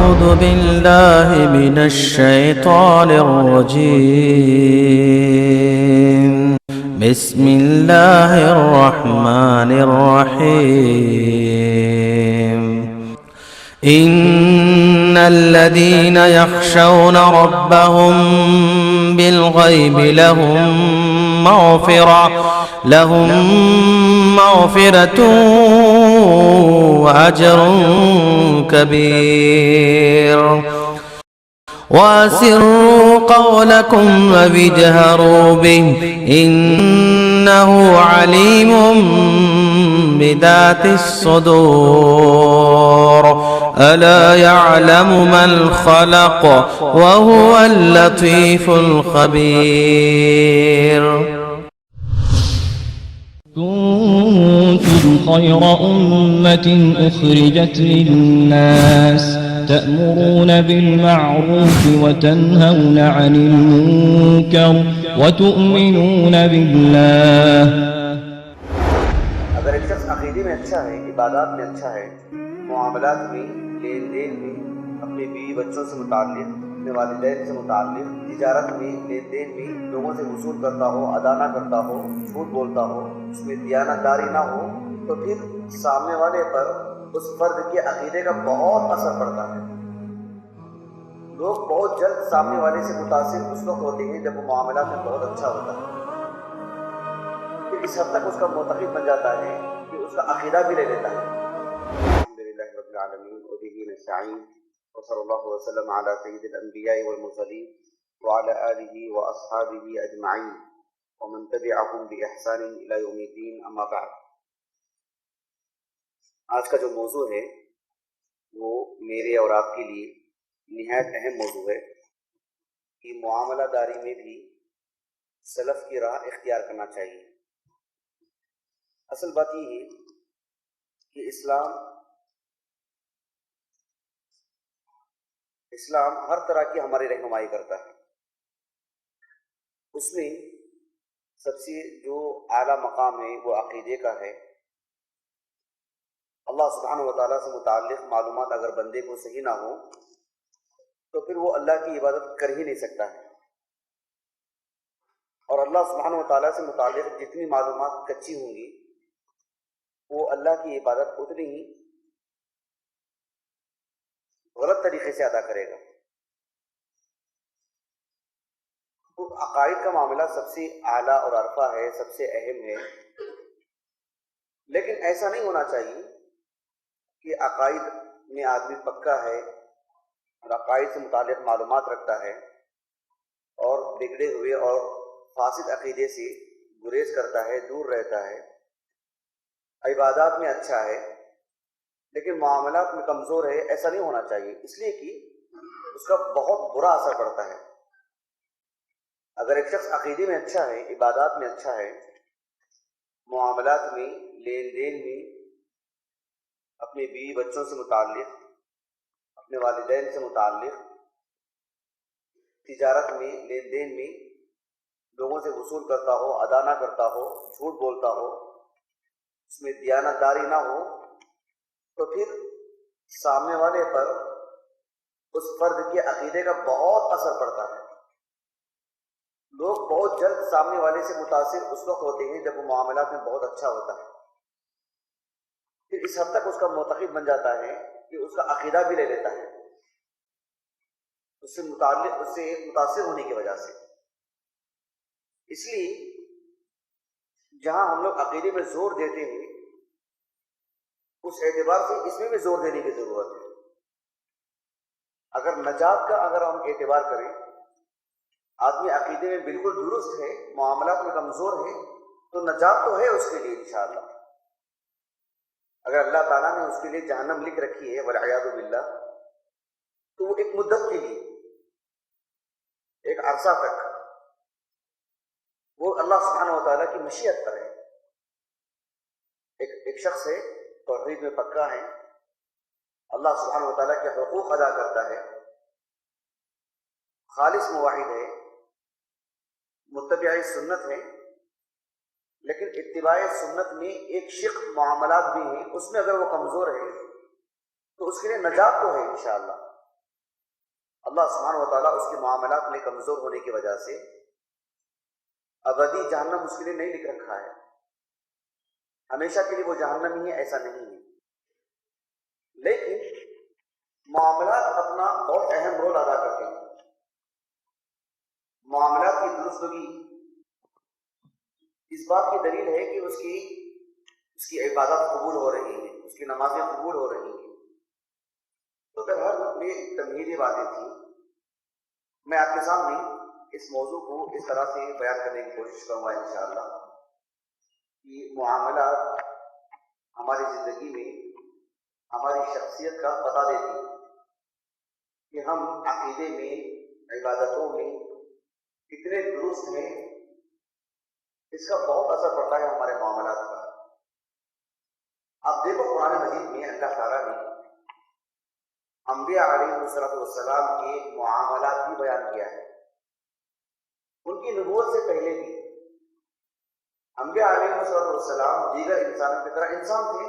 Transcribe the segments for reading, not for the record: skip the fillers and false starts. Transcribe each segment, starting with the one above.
أعوذ بالله من الشيطان الرجيم. بسم الله الرحمن الرحيم. إن الذين يخشون ربهم بالغيب لهم مغفرة وأجر كبير. وأسروا قولكم واجهروا به إنه عليم بذات الصدور. ألا يعلم من خلق وهو اللطيف الخبير. كنتم خير أمة أخرجت للناس تأمرون بالمعروف وتنهون عن المنكر وتؤمنون بالله. اگر ایک شخص عقیدے میں اچھا ہے، عبادات میں اچھا ہے، معاملات میں، لین دین میں، اپنے بیوی بچوں سے متعلق، اپنے والدین سے متعلق، تجارت میں، لین دین میں لوگوں سے وصول کرتا ہو، ادا نہ کرتا ہو، جھوٹ بولتا ہو، اس میں دیانت داری نہ ہو، تو پھر سامنے والے پر اس فرد کے عقیدے کا بہت اثر پڑتا ہے. لوگ بہت جلد سامنے والے سے متاثر اس وقت ہوتے ہیں جب وہ معاملات میں بہت اچھا ہوتا ہے. پھر اس حد تک اس کا معتقد بن جاتا ہے کہ اس کا عقیدہ بھی لے لیتا ہے. الحمدللہ رب العالمین وبہ نستعین وصلی اللہ وسلم علی سید الانبیاء والمرسلین وعلی آلہ واصحابہ اجمعین ومن تبعهم بإحسان الی یوم الدین. اما بعد، آج کا جو موضوع ہے وہ میرے اور آپ کے لیے نہایت اہم موضوع ہے کہ معاملہ داری میں بھی سلف کی راہ اختیار کرنا چاہیے. اصل بات یہ ہے کہ اسلام ہر طرح کی ہماری رہنمائی کرتا ہے. اس میں سب سے جو اعلیٰ مقام ہے وہ عقیدے کا ہے. اللہ سبحانہ و تعالیٰ سے متعلق معلومات اگر بندے کو صحیح نہ ہو تو پھر وہ اللہ کی عبادت کر ہی نہیں سکتا ہے. اور اللہ سبحانہ و تعالیٰ سے متعلق جتنی معلومات کچی ہوں گی وہ اللہ کی عبادت اتنی ہی غلط طریقے سے ادا کرے گا. تو عقائد کا معاملہ سب سے اعلیٰ اور عرفہ ہے، سب سے اہم ہے. لیکن ایسا نہیں ہونا چاہیے کہ عقائد میں آدمی پکا ہے اور عقائد سے متعلق معلومات رکھتا ہے اور بگڑے ہوئے اور فاسد عقیدے سے گریز کرتا ہے، دور رہتا ہے. عبادات میں اچھا ہے لیکن معاملات میں کمزور ہے. ایسا نہیں ہونا چاہیے، اس لیے کہ اس کا بہت برا اثر پڑتا ہے. اگر ایک شخص عقیدے میں اچھا ہے، عبادات میں اچھا ہے، معاملات میں، لین دین میں، اپنے بیوی بچوں سے متعلق، اپنے والدین سے متعلق، تجارت میں، لین دین میں لوگوں سے وصول کرتا ہو، ادا نہ کرتا ہو، جھوٹ بولتا ہو، اس میں دیانت داری نہ ہو، تو پھر سامنے والے پر اس فرد کے عقیدے کا بہت اثر پڑتا ہے. لوگ بہت جلد سامنے والے سے متاثر اس وقت ہوتے ہیں جب وہ معاملات میں بہت اچھا ہوتا ہے. پھر اس حد تک اس کا معتقد بن جاتا ہے کہ اس کا عقیدہ بھی لے لیتا ہے اس سے متاثر ہونے کی وجہ سے. اس لیے جہاں ہم لوگ عقیدے میں زور دیتے ہیں اس اعتبار سے اس میں بھی زور دینے کی ضرورت ہے. اگر نجات کا ہم اعتبار کریں، آدمی عقیدے میں بالکل درست ہے، معاملات میں کمزور ہے، تو نجات تو ہے اس کے لیے انشاءاللہ. اگر اللہ تعالیٰ نے اس کے لیے جہنم لکھ رکھی ہے والعیاذ باللہ، تو وہ ایک مدت کے لیے، ایک عرصہ تک، وہ اللہ سبحانہ و تعالیٰ کی مشیت پر ہے. ایک شخص ہے، توحید میں پکا ہے، اللہ سبحانہ و تعالیٰ کے حقوق ادا کرتا ہے، خالص موحد ہے، متبع سنت ہے، لیکن اتباع سنت میں ایک شق معاملات بھی ہیں، اس میں اگر وہ کمزور ہے تو اس کے لیے نجات تو ہے انشاءاللہ. اللہ سبحانہ و تعالیٰ اس کے معاملات میں کمزور ہونے کی وجہ سے ابدی جہنم اس کے لیے نہیں لکھ رکھا ہے، ہمیشہ کے لیے وہ جہنم ہی ہے، ایسا نہیں ہے۔ لیکن معاملات اپنا بہت اہم رول ادا کرتے ہیں۔ معاملات کی درستگی اس بات کی دلیل ہے کہ اس کی عبادت قبول ہو رہی ہے، اس کی نمازیں قبول ہو رہی ہیں۔ تو بہرحال یہ تمہیدی باتیں تھیں، میں آپ کے سامنے اس موضوع کو اس طرح سے بیان کرنے کی کوشش کروں گا انشاءاللہ کہ معاملات ہماری زندگی میں ہماری شخصیت کا پتہ دیتی ہے کہ ہم عقیدے میں، عبادتوں میں کتنے درست ہیں، اس کا بہت اثر پڑتا ہے ہمارے معاملات کا۔ آپ دیکھو قرآن مجید میں اللہ تعالیٰ نے انبیاء علیہ السلام کے معاملات بھی بیان کیا ہے۔ ان کی نبوت سے پہلے بھی انبیاء علیہ السلام دیگر انسانوں کی طرح انسان تھے،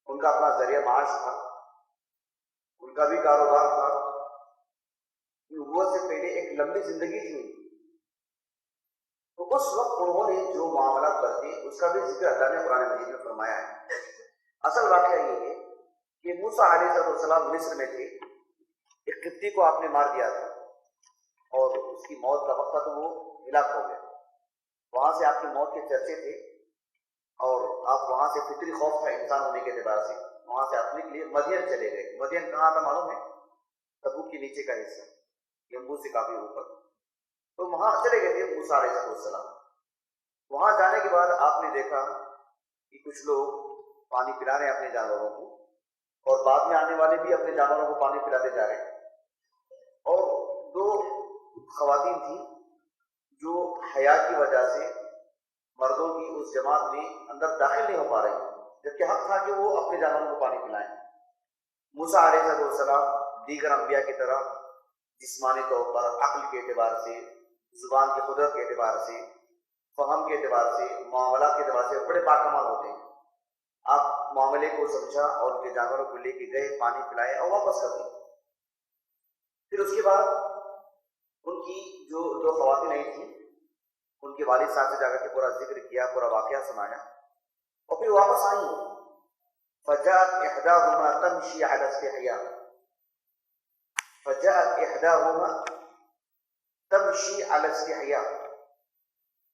ان کا اپنا ذریعہ معاش تھا، ان کا بھی کاروبار تھا، نبوت سے پہلے ایک لمبی زندگی تھی۔ تو اس وقت انہوں نے جو معاملات برتے اس کا بھی ذکر اللہ نے قرآن مجید میں فرمایا ہے۔ اصل واقعہ یہ ہے کہ موسیٰ علیہ السلام مصر میں تھے، ایک قبطی کو آپ نے مار دیا تھا اور اس کی موت کا وقت تھا تو وہ ہلاک ہو گیا۔ وہاں سے آپ کی موت کے چرچے تھے اور آپ وہاں سے فطری خوف تھا انسان ہونے کے اعتبار سے، وہاں سے اپنے لیے مدین چلے گئے۔ مدین کہاں تھا معلوم ہے؟ تبوک کے نیچے کا حصہ، یمبو سے کافی اوپر، تو وہاں چلے گئے تھے موسیٰ علیہ السلام۔ وہاں جانے کے بعد آپ نے دیکھا کہ کچھ لوگ پانی پلا رہے ہیں اپنے جانوروں کو، اور بعد میں آنے والے بھی اپنے جانوروں کو پانی پلاتے جا رہے ہیں۔ اور دو خواتین تھیں جو حیا کی وجہ سے مردوں کی اس جماعت میں اندر داخل نہیں ہو پا رہی، جبکہ حق تھا کہ وہ اپنے جانوروں کو پانی پلائیں۔ موسیٰ علیہ السلام دیگر انبیاء کی طرح جسمانی طور پر، عقل کے اعتبار سے، زبان کی قدرت کے اعتبار سے، فہم کے اعتبار سے، معاملات کے اعتبار سے بڑے باکمال ہوتے ہیں۔ آپ معاملے کو سمجھا اور ان کے جانوروں کو لے کے گئے، پانی پلائے اور واپس کر دیں۔ پھر اس کے بعد ان کی جو دو خواتین آئی تھیں، ان کے والد صاحب سے جا کر کے پورا ذکر کیا، پورا واقعہ سنایا، اور پھر واپس آئیں۔ فجاءت احداهما تمشي على استحياء، فجاءت احداهما تمشي على استحياء،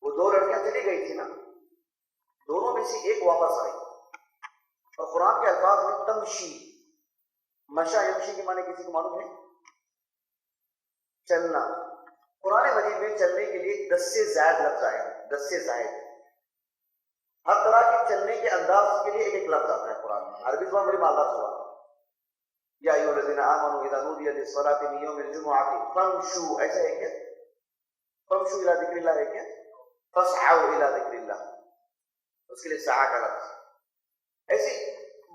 وہ دو لڑکیاں چلی گئی تھی نا، دونوں میں سے ایک واپس آئی، اور قرآن کے الفاظ میں تمشی، مشا یمشی کے معنی کسی کو معلوم ہے؟ چلنا۔ قرآن مجید میں چلنے کے لیے 10 سے زائد لفظ آئے ہیں، 10 سے زائد، ہر طرح کے چلنے کے انداز کے لیے ایک ایک لفظ آتا ہے قرآن میں۔ عربی زبان بڑی مالدار زبان ہے۔ یا ایھا الذین آمنوا اذا نودی للصلاۃ من یوم الجمعۃ فامشوا، ایسا ہے کیا؟ فامشوا الی ذکر اللہ ہے کیا؟ فاسعوا الی ذکر اللہ، اس کے لیے سعی کا لفظ، ایسے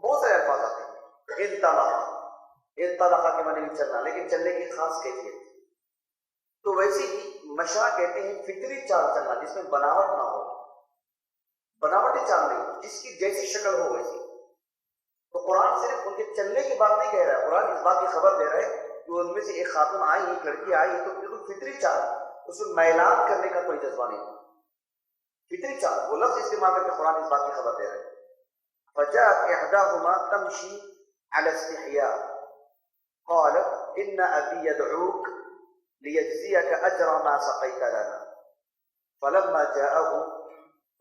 بہت سارے الفاظ آتے ہیں۔ انطلق کے معنی میں چلنا، لیکن چلنے کی خاص کیفیت۔ تو ویسے ہی مشا کہتے ہیں فطری چال چلنا جس میں بناوٹ نہ ہو، بناوٹی چال نہیں، جس کی جیسی شکل ہو ویسی۔ تو قرآن صرف ان کے چلنے کی بات نہیں کہہ رہا ہے، قرآن اس بات کی خبر دے رہا ہے کہ ان میں سے ایک خاتون آئی، ایک لڑکی آئی تو بالکل فطری چال، اس میں میلان کرنے کا کوئی جذبہ نہیں، فطری چال، وہ لفظ استعمال کر کے قرآن اس بات کی خبر دے رہا ہے۔ فجاءت احداهما تمشي على استحياء قالت ان ابي يدعوك ليجزيك اجر ما سقيت لنا فلما جاءه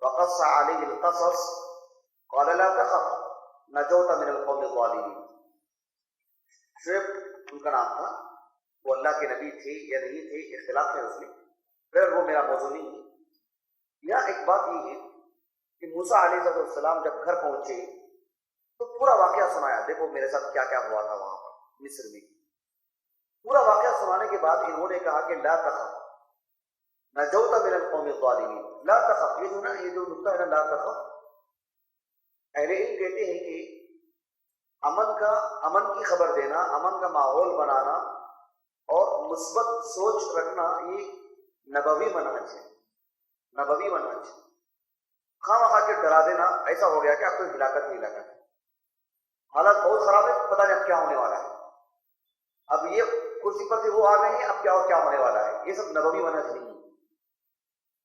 وقص عليه القصص قال لا تخف نجوت من القوم الظالمين۔ شعیب ان کا نام تھا، وہ اللہ کے نبی تھے یا نہیں تھے، اختلاف ہے اس میں، پھر وہ میرا موضوع نہیں ہے۔ یہاں ایک بات یہ ہے کہ موسیٰ علیہ السلام جب گھر پہنچے تو پورا واقعہ سنایا، دیکھو میرے ساتھ کیا کیا ہوا تھا وہاں پر مصر میں۔ پورا واقعہ سنانے کے بعد انہوں نے کہا کہ لا تخف نجوت من القوم الظالمین، لا تخف، یہ جو نقطہ ہے نا، لا تخف، اہل علم کہتے ہیں کہ امن کی خبر دینا، امن کا ماحول بنانا اور مثبت سوچ رکھنا، یہ نبوی منہج ہے، نبوی منہج ہے۔ خواہ مخواہ کے ڈرا دینا، ایسا ہو گیا کہ اب تو ہلاکت ہی ہلاکت ہے، حالت بہت خراب ہے، پتہ نہیں اب کیا ہونے والا ہے، اب یہ کرسی پر سے وہ آ گئے ہیں، اب کیا اور کیا ہونے والا ہے، یہ سب نبوی منہج نہیں ہے۔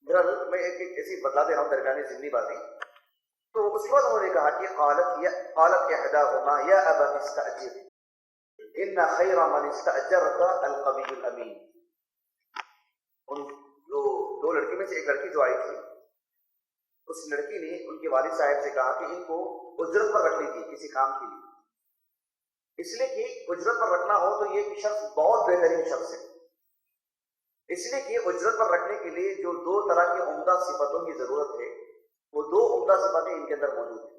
بہرحال میں ایک ایسی بتلا دے رہا ہوں درمیانی ضمنی باتیں۔ تو اس کے بعد انہوں نے کہا کہ قالت احداهما یا ابت استاجر ان خیر من استاجرت القوی الامین۔ ان جو دو لڑکی میں سے ایک لڑکی جو آئی تھی، اس لڑکی نے ان کے والد صاحب سے کہا کہ ان کو اجرت پر رکھنی تھی کسی کام کے لیے، اس لیے کہ اجرت پر رکھنا ہو تو یہ شخص بہت بہترین شخص ہے، اس لیے کہ اجرت پر رکھنے کے لیے جو دو طرح کی عمدہ صفتوں کی ضرورت ہے، وہ دو عمدہ صفتیں ان کے اندر موجود ہیں،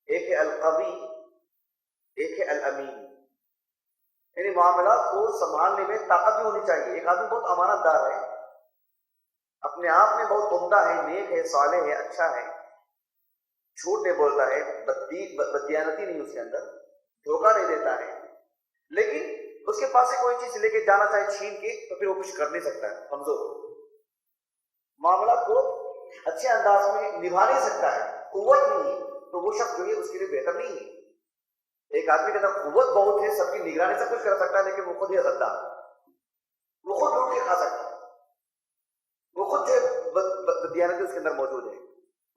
ایک ہے القوی، ایک ہے الامین۔ یعنی معاملات کو سنبھالنے میں طاقت بھی ہونی چاہیے۔ ایک آدمی بہت امانت دار ہے، اپنے آپ میں بہت عمدہ ہے، نیک ہے، صالح ہے، اچھا ہے، جھوٹ نہیں بولتا ہے، بددیانتی نہیں اس کے اندر، دھوکہ نہیں دیتا ہے، لیکن اس کے پاس سے کوئی چیز لے کے جانا چاہے چھین کے تو پھر وہ کچھ کر نہیں سکتا ہے، کمزور، معاملات کو اچھے انداز میں نبھا نہیں سکتا ہے، قوت نہیں ہے، تو وہ شخص جو ہے اس کے لیے بہتر نہیں ہے۔ ایک آدمی کے اندر قوت بہت ہے، سب کی نگرانی سب کچھ کر سکتا ہے، لیکن وہ خود ہی غدار، وہ خود لوٹ کے کھا سکتا ہے، وہ خود جو بددیانتی اس کے اندر موجود ہے،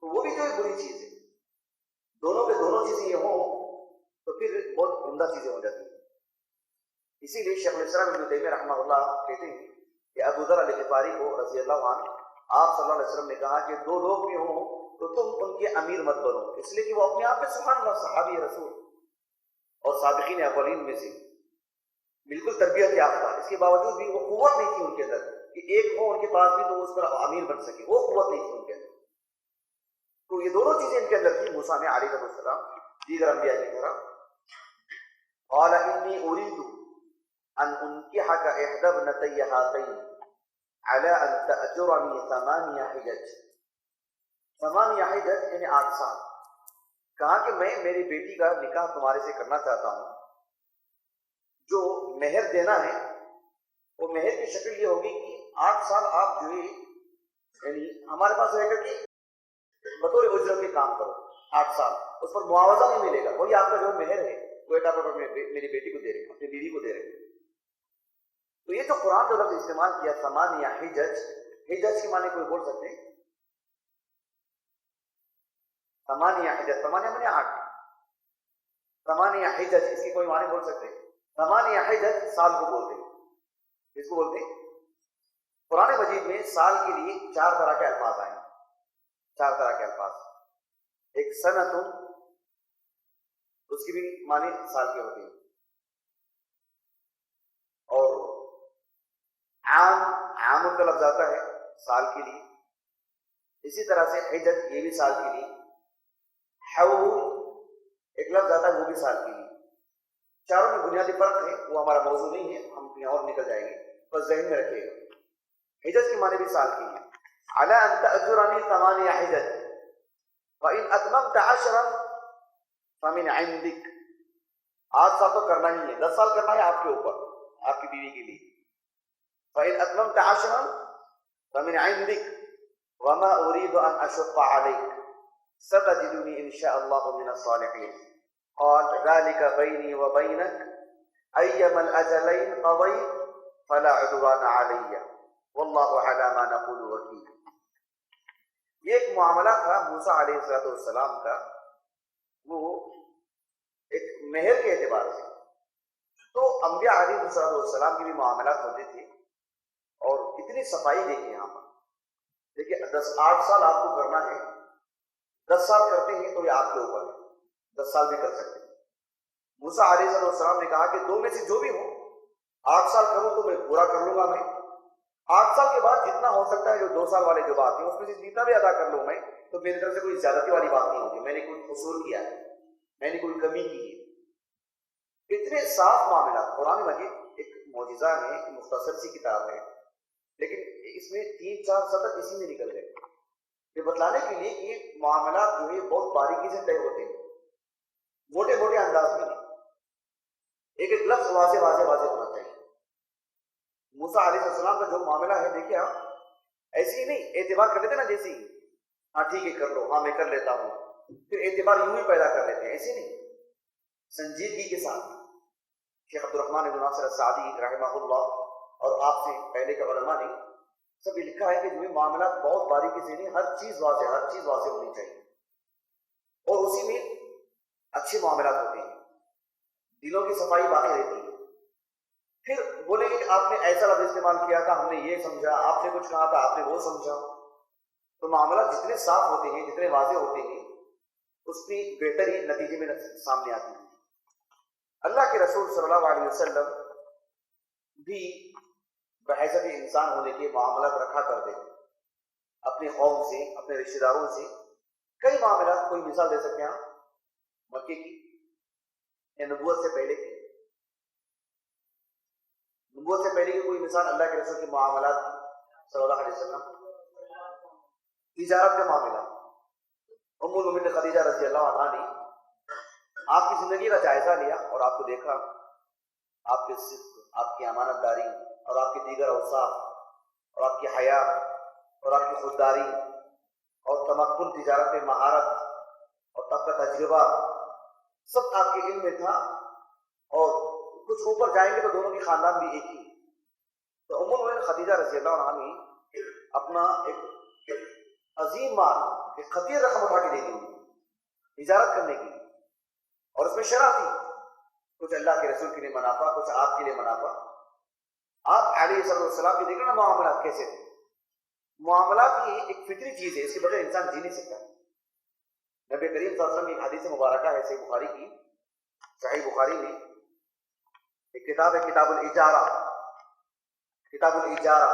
تو وہ بھی جو ایک بری چیز ہے۔ دونوں کے دونوں چیزیں یہ ہوں تو پھر بہت عمدہ چیزیں ہو جاتی ہیں۔ اسی لیے شیخ الاسلام ابن تیمیہ رحمہ اللہ کہتے ہیں کہ ابو ذر الغفاری کو رضی اللہ عنہ آپ صلی اللہ علیہ وسلم نے کہا کہ دو لوگ بھی ہوں تو تم ان کے امیر مت بنو، اس لیے کہ وہ اپنے آپ میں سبحان اللہ صحابی رسول اور سابقین اولین میں سے بالکل تربیت یافتہ، اس کے باوجود بھی وہ قوت نہیں تھی ان کے اندر کہ ایک ہو ان کے پاس بھی تو اس پر امیر بن سکے، وہ قوت نہیں تھی ان کے اندر۔ تو یہ دونوں چیزیں ان کے اندر تھی موسیٰ علیہ السلام دیگر انبیاء کی طرح۔ قال انی اريد ان انکحک احدی ابنتی ہاتین علی ان تأجرنی 8 حجج، 8 حجج یعنی 8 سال۔ کہا کہ میں میری بیٹی کا نکاح تمہارے سے کرنا چاہتا ہوں، جو مہر دینا ہے وہ مہر کی شکل یہ ہوگی کہ 8 سال آپ جو ہے یعنی ہمارے پاس رہ کر کے بطور اجرت کے کام کرو، 8 سال اس پر معاوضہ نہیں ملے گا، وہی آپ کا جو مہر ہے وہ ایٹا پر میری بیٹی کو دے رہے ہیں، اپنی بیوی کو دے رہے ہیں۔ تو یہ جو قرآن جو لفظ استعمال کیا 8 حجج، حجج کی معنی کوئی بول سکتے ہیں؟ 8 حجج، 8 معنی 8، 8 حجج اس کی کوئی معنی بول سکتے ہیں؟ 8 حجج سال کو بولتے ہیں، اس کو بولتے ہیں قرآن مجید میں سال کے لیے 4 طرح کے الفاظ آئے ہیں، 4 طرح کے الفاظ۔ ایک سنت، اس کی بھی معنی سال کے ہوتے ہیں، اور عام کا لفظ آتا ہے سال کے لیے، اسی طرح سے حجت یہ بھی سال کے لیے، حول ایک لفظ آتا ہے وہ بھی سال کے لیے۔ چاروں میں بنیادی فرق ہے، وہ ہمارا موضوع نہیں ہے، ہم کہیں اور نکل جائیں گے، بس ذہن میں رکھیے گا۔ حجت کی معنی بھی سال کی ہے، علی ان تأجرنی 8 حجج فإن أتممت 10 فمن عندك، 8 سال تو کرنا ہی ہے، 10 سال کرنا ہے آپ کے اوپر، آپ کی بیوی کے لیے۔ فإن أتممت 10 فمن عندك وما أريد أن أشق عليك ستجدني إن شاء الله من الصالحين۔ قال ذلك بيني وبينك أيما الأجلين قضيت فلا عدوان علي والله على ما نقول وكيل۔ یہ ایک معاملہ تھا موسیٰ علیہ السلام کا، وہ ایک مہر کے اعتبار سے، تو انبیاء علیہ السلام کی بھی معاملات ہوتے تھے، اور کتنی صفائی دیکھیں یہاں پر، دیکھیے 8 سال آپ کو کرنا ہے، 10 سال کرتے ہیں تو یہ آپ کے اوپر ہے، 10 سال بھی کر سکتے ہیں۔ موسیٰ علیہ السلام نے کہا کہ 2 میں سے جو بھی ہو، 8 سال کروں تو میں پورا کر لوں گا، میں 8 سال کے بعد جتنا ہو سکتا ہے جو 2 سال والے جو بات ہے اس میں سے جتنا بھی ادا کر لوں میں، تو میری طرف سے کوئی زیادتی والی بات نہیں ہوگی، میں نے کوئی قصور کیا ہے، میں نے کوئی کمی کی ہے۔ اتنے صاف معاملات، قرآن مجید ایک معجزہ ہے، ایک مختصر سی کتاب ہے، لیکن اس میں 3-4 سطر اسی میں نکل گئے، یہ بتلانے کے لیے کہ معاملات جو ہے بہت باریکی سے طے ہوتے ہیں، موٹے موٹے انداز میں نہیں، ایک ایک لفظ واضح واضح واضح ہونا چاہیے۔ موسیٰ علیہ السلام کا جو معاملہ ہے دیکھیے آپ، ایسے ہی نہیں اعتبار کر لیتے نا، جیسے ہی ہاں ٹھیک ہے کر لو، ہاں میں کر لیتا ہوں، پھر اعتبار یوں ہی پیدا کر لیتے ہیں، ایسے نہیں، سنجیدگی کے ساتھ شیخ عبد الرحمن بن ناصر السعدی رحمہ اللہ اور آپ سے پہلے کے علماء نے سب لکھا ہے کہ جو معاملات بہت باریکی سے نہیں، ہر چیز واضح ہونی چاہیے، اور اسی میں اچھے معاملات ہوتے ہیں، دلوں کی صفائی باقی رہتی ہے۔ پھر بولے کہ آپ نے ایسا لفظ استعمال کیا تھا، ہم نے یہ سمجھا، آپ نے کچھ کہا تھا، آپ نے وہ سمجھا۔ تو معاملات جتنے صاف ہوتے ہیں، جتنے واضح ہوتے ہیں، اس کی بہتری نتیجے میں سامنے آتی ہے۔ اللہ کے رسول صلی اللہ علیہ وسلم بھی بحیثیت انسان ہونے کے معاملات رکھا کرتے ہیں، اپنے قوم سے، اپنے رشتہ داروں سے کئی معاملات۔ کوئی مثال دے سکتے ہیں آپ مکے کی یا نبوت سے پہلے کی؟ نبوت سے پہلے کی کوئی مثال اللہ کے رسول کے معاملات صلی اللہ علیہ وسلم؟ تجارت کے معاملات۔ ام المؤمنین خدیجہ رضی اللہ عنہا نے آپ کی زندگی کا جائزہ لیا اور آپ کو دیکھا، آپ کے صدق، آپ کی امانت داری اور آپ کے دیگر اوصاف اور آپ کی حیا اور آپ کی خودداری اور تمکن، تجارت میں مہارت اور تب کا تجربہ سب آپ کے علم میں تھا، اور کچھ اوپر جائیں گے تو دونوں کی خاندان بھی ایک ہی۔ تو ام المؤمنین خدیجہ رضی اللہ عنہا نے اپنا ایک عظیم مال، ایک خطیر رقم اٹھا کے دے دی تجارت کرنے کی، اور اس میں شرح تھی، کچھ اللہ کے رسول کے لیے منافع، کچھ آپ کے لیے منافع۔ آپ علیہ صلی اللہ علیہ وسلم کی دیکھیں نا معاملات کیسے تھے۔ معاملات یہ ایک فطری چیز ہے، اس کے بغیر انسان جی نہیں سکتا۔ نبی کریم صلی اللہ علیہ وسلم کی ایک حدیث مبارکہ ہے صحیح بخاری کی، صحیح بخاری میں ایک کتاب ہے کتاب الاجارہ، کتاب الاجارہ،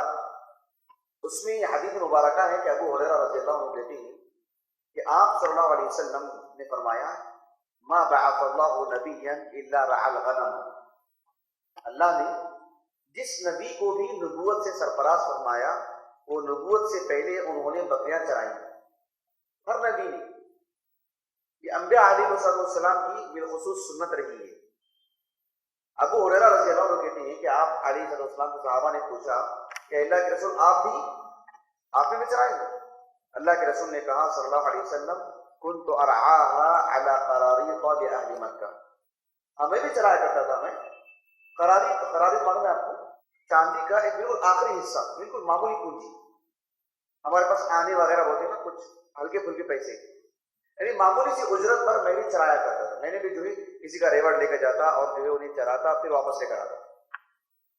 اس میں یہ حدیث مبارکہ ہے کہ ابو ہریرہ رضی اللہ عنہ کہتے ہیں کہ آپ صلی اللہ علیہ وسلم نے فرمایا ما بعث اللہ نبیا الا رعى الغنم، اللہ نے جس نبی کو بھی نبوت سے سرفراز فرمایا وہ نبوت سے پہلے انہوں نے بکریاں چرائیں، ہر نبی نے۔ یہ انبیاء علیہ السلام کی بالخصوص سنت رہی ہے۔ ابو ہریرہ رضی اللہ عنہ کہتے ہیں کہ آپ علیہ السلام کے صحابہ نے پوچھا کہ اللہ کے رسول آپ نے بھی چرائیں گے؟ اللہ کے رسول نے کہا صلی اللہ علیہ وسلم كنت ارعاها على قراريط لاهل مکہ، ہمیں بھی چرایا کرتا تھا میں۔ قراريط معلوم ہے آپ کو؟ چاندی کا ایک بالکل آخری حصہ، بالکل معمولی پونجی، ہمارے پاس آنے وغیرہ ہوتے ہیں نا، کچھ ہلکے پھلکے پیسے، یعنی معمولی سی اجرت پر میں بھی چرایا کرتا تھا۔ میں نے بھی جو ہے کسی کا ریوڑ لے کر جاتا اور جو ہے انہیں چراتا، پھر واپس لے کر آتا،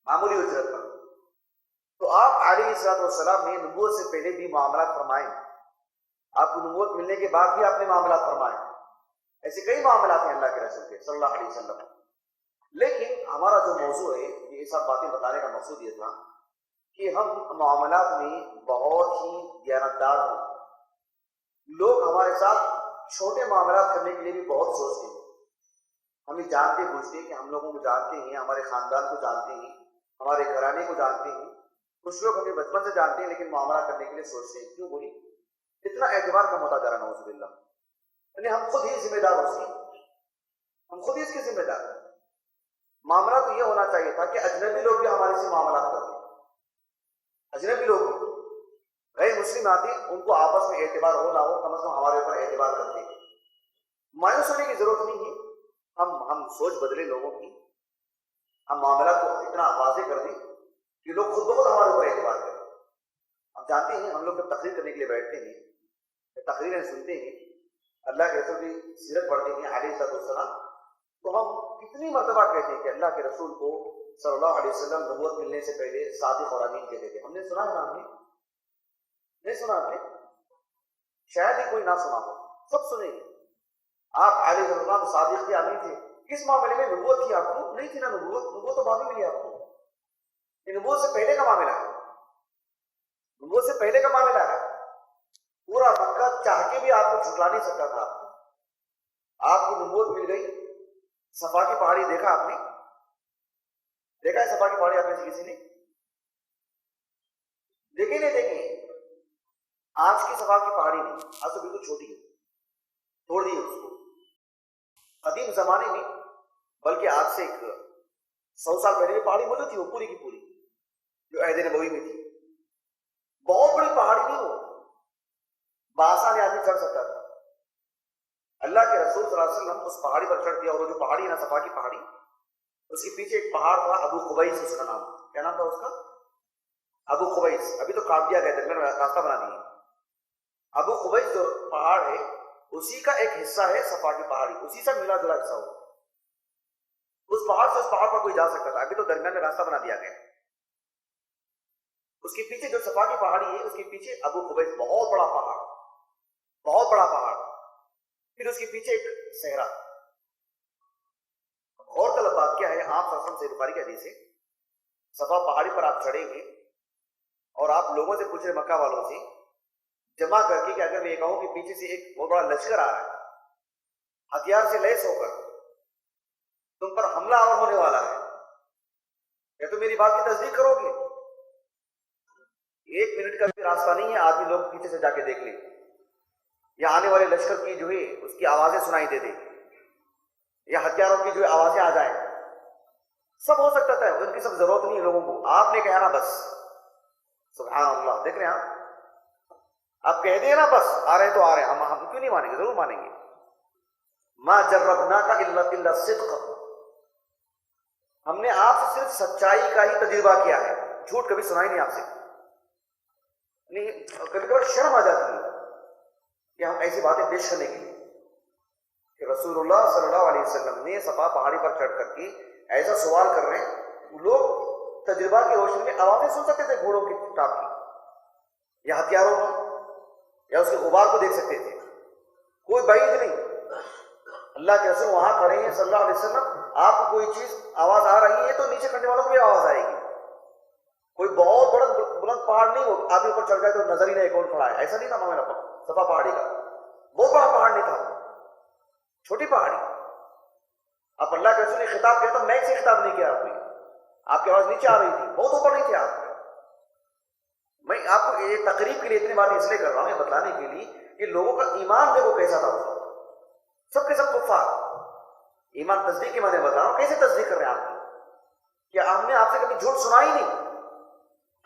معمولی اجرت پر۔ تو آپ علیہ السلام نے نبوت سے پہلے بھی معاملات فرمائے، آپ کو نبوت ملنے کے بعد بھی آپ نے معاملات فرمائے، ایسے کئی معاملات ہیں اللہ کے رسول کے صلی اللہ علیہ وسلم۔ لیکن ہمارا جو موضوع ہے، یہ سب باتیں بتانے کا مقصود یہ تھا کہ ہم معاملات میں بہت ہی دیانتدار ہوں۔ لوگ ہمارے ساتھ چھوٹے معاملات کرنے کے لیے بھی بہت سوچتے ہیں، ہمیں جانتے بوجھتے کہ ہم لوگوں کو جانتے ہیں، ہمارے خاندان کو جانتے ہیں، ہمارے گھرانے کو جانتے ہیں، کچھ لوگ ہمیں بچپن سے جانتے ہیں لیکن معاملہ کرنے کے لیے سوچتے ہیں۔ کیوں بولی؟ اتنا اعتبار کم ہوتا جا رہا نعوذ باللہ، یعنی ہم خود ہی ذمہ دار اس کی، ہم خود ہی اس کے ذمہ دار۔ معاملہ تو یہ ہونا چاہیے تھا کہ اجنبی لوگ بھی ہمارے سے معاملات کرتے، اجنبی لوگ بھی، غیر مسلم آتے، ان کو آپس میں اعتبار ہو نہ ہو، کم از کم ہمارے اوپر اعتبار کرتے ہیں۔ مایوس ہونے کی ضرورت نہیں ہے، ہم سوچ بدلے لوگوں کی، ہم معاملات کو اتنا واضح کر دیں کہ لوگ خود بخود ہمارے اوپر اعتبار کریں۔ ہم جانتے ہیں ہم لوگ جب تقریر کرنے کے لیے بیٹھتے ہیں، تقریریں سنتے ہیں، اللہ کے رسول کی سیرت پڑھتے ہیں علیہ السلام، تو ہم کتنی مرتبہ کہتے ہیں کہ اللہ کے رسول کو صلی اللہ علیہ وسلم نبوت ملنے سے پہلے صادق اور امین کہتے تھے۔ ہم نے سنا ہے نا؟ ہم نے نہیں سنا؟ آپ نے شاید ہی کوئی نہ سنا ہو، سب سنے گے۔ آپ علیہ السلام صادق تھے، امین تھے، کس معاملے میں؟ نبوت تھی آپ کو نہیں تھی نا، نبوت تو بعد میں ملی آپ کو، یہ نبوت سے پہلے کا معاملہ ہے، نبوت سے پہلے کا معاملہ ہے۔ پورا مکہ چاہ کے بھی آپ کو جھٹلا نہیں سکتا تھا، آپ کو نبوت مل گئی۔ صفا کی پہاڑی دیکھا آپ نے؟ دیکھا ہے صفا کی پہاڑی آپ نے کسی نے؟ دیکھیں نہیں دیکھیں؟ آج کی صفا کی پہاڑی نہیں، آج تو بالکل چھوٹی ہے، توڑ دی اس کو۔ قدیم زمانے میں، بلکہ آج سے 100 سال پہلے پہاڑی موجود تھی، وہ پوری کی پوری جو عہد نبوی میں تھی، بہت بڑی پہاڑی نہیں، وہ بآسانی آدمی چڑھ سکتا تھا۔ اللہ کے رسول صلی اللہ علیہ وسلم اس پہاڑی پر چڑھ دیا، اور وہ جو پہاڑی ہے نا صفا کی پہاڑی، اس کے پیچھے ایک پہاڑ تھا، ابو قبیس اس کا نام. کیا نام تھا اس کا؟ ابو قبیس. ابھی تو کاٹ دیا گیا، درمیان میں راستہ بنا دیے. ابو قبیس جو پہاڑ ہے اسی کا ایک حصہ ہے صفا کی پہاڑی، اسی سے ملا جلا حصہ ہو. اس پہاڑ سے اس پہاڑ پر کوئی جا سکتا تھا، ابھی تو درمیان میں راستہ بنا دیا گیا. اس کے پیچھے جو صفا کی پہاڑی ہے اس کے پیچھے ابو قبیس، بہت بڑا پہاڑ، بہت بڑا پہاڑ. پھر اس کے پیچھے ایک صحرا. اور طلب بات کیا ہے، آپ صلی سے بخاری کی حدیث ہے، صفا پہاڑی پر آپ چڑھیں گے اور آپ لوگوں سے پوچھ رہے، مکہ والوں سے جمع کر کے کہ اگر میں یہ کہوں کہ پیچھے سے ایک بہت بڑا لشکر آ رہا ہے ہتھیار سے لیس ہو کر تم پر حملہ آور ہونے والا ہے، کیا تم میری بات کی تصدیق کرو گے؟ 1 منٹ کا بھی راستہ نہیں ہے، آدمی لوگ پیچھے سے جا کے دیکھ لیں، یا آنے والے لشکر کی جو ہے اس کی آوازیں سنائی دے دیں، یا ہتھیاروں کی جو آوازیں آ جائیں. سب ہو سکتا تھا، ان کی سب ضرورت نہیں ہے لوگوں کو. آپ نے کہا نا بس، سبحان اللہ. دیکھ رہے ہیں آپ کہہ دیں نا بس آ رہے ہیں تو آ رہے ہیں، ہم کیوں نہیں مانیں گے؟ ضرور مانیں گے. ما جربناک الا الصدق، ہم نے آپ سے صرف سچائی کا ہی تجربہ کیا ہے، جھوٹ کبھی سنا ہی نہیں آپ سے. نہیں، کبھی کبھی شرم آ جاتی ہے کہ ہم ایسی باتیں پیش کرنے کے لیے کہ رسول اللہ صلی اللہ علیہ وسلم نے صفا پہاڑی پر چڑھ کر کے ایسا سوال کر رہے ہیں. لوگ تجربہ کی روشنی میں آوازیں سن سکتے تھے، گھوڑوں کی ٹاپ کی یا ہتھیاروں کی، یا اس کے غبار کو دیکھ سکتے تھے. کوئی بعید نہیں. اللہ کے رسول وہاں کھڑے ہیں صلی اللہ علیہ وسلم، آپ کو کوئی چیز آواز آ رہی ہے تو نیچے کھڑنے والوں کو بھی آواز آئے گی. کوئی بہت بڑا بلند پہاڑ نہیں ہو، آدمی اوپر چڑھ جائے تو نظر ہی نہیں کون کھڑا ہے، ایسا نہیں تھا معاملہ. صفا پہاڑی کا بہت بڑا پہاڑ نہیں تھا، چھوٹی پہاڑی. اب اللہ کے رسول نے خطاب کیا تو میک سے خطاب نہیں کیا، آپ نے، آپ کی آواز نیچے آ رہی تھی، بہت اوپر نہیں تھے آپ. میں آپ کو یہ تقریب کے لیے اتنی باتیں اس لیے کر رہا ہوں، یہ بتلانے کے لیے کہ لوگوں کا ایمان دیکھو کیسا تھا. سب کے سب کفار. ایمان تصدیق کے معنی بتا رہا ہوں، کیسے تصدیق کر رہے ہیں آپ کی؟ کہ ہم نے آپ سے کبھی جھوٹ سنا ہی نہیں،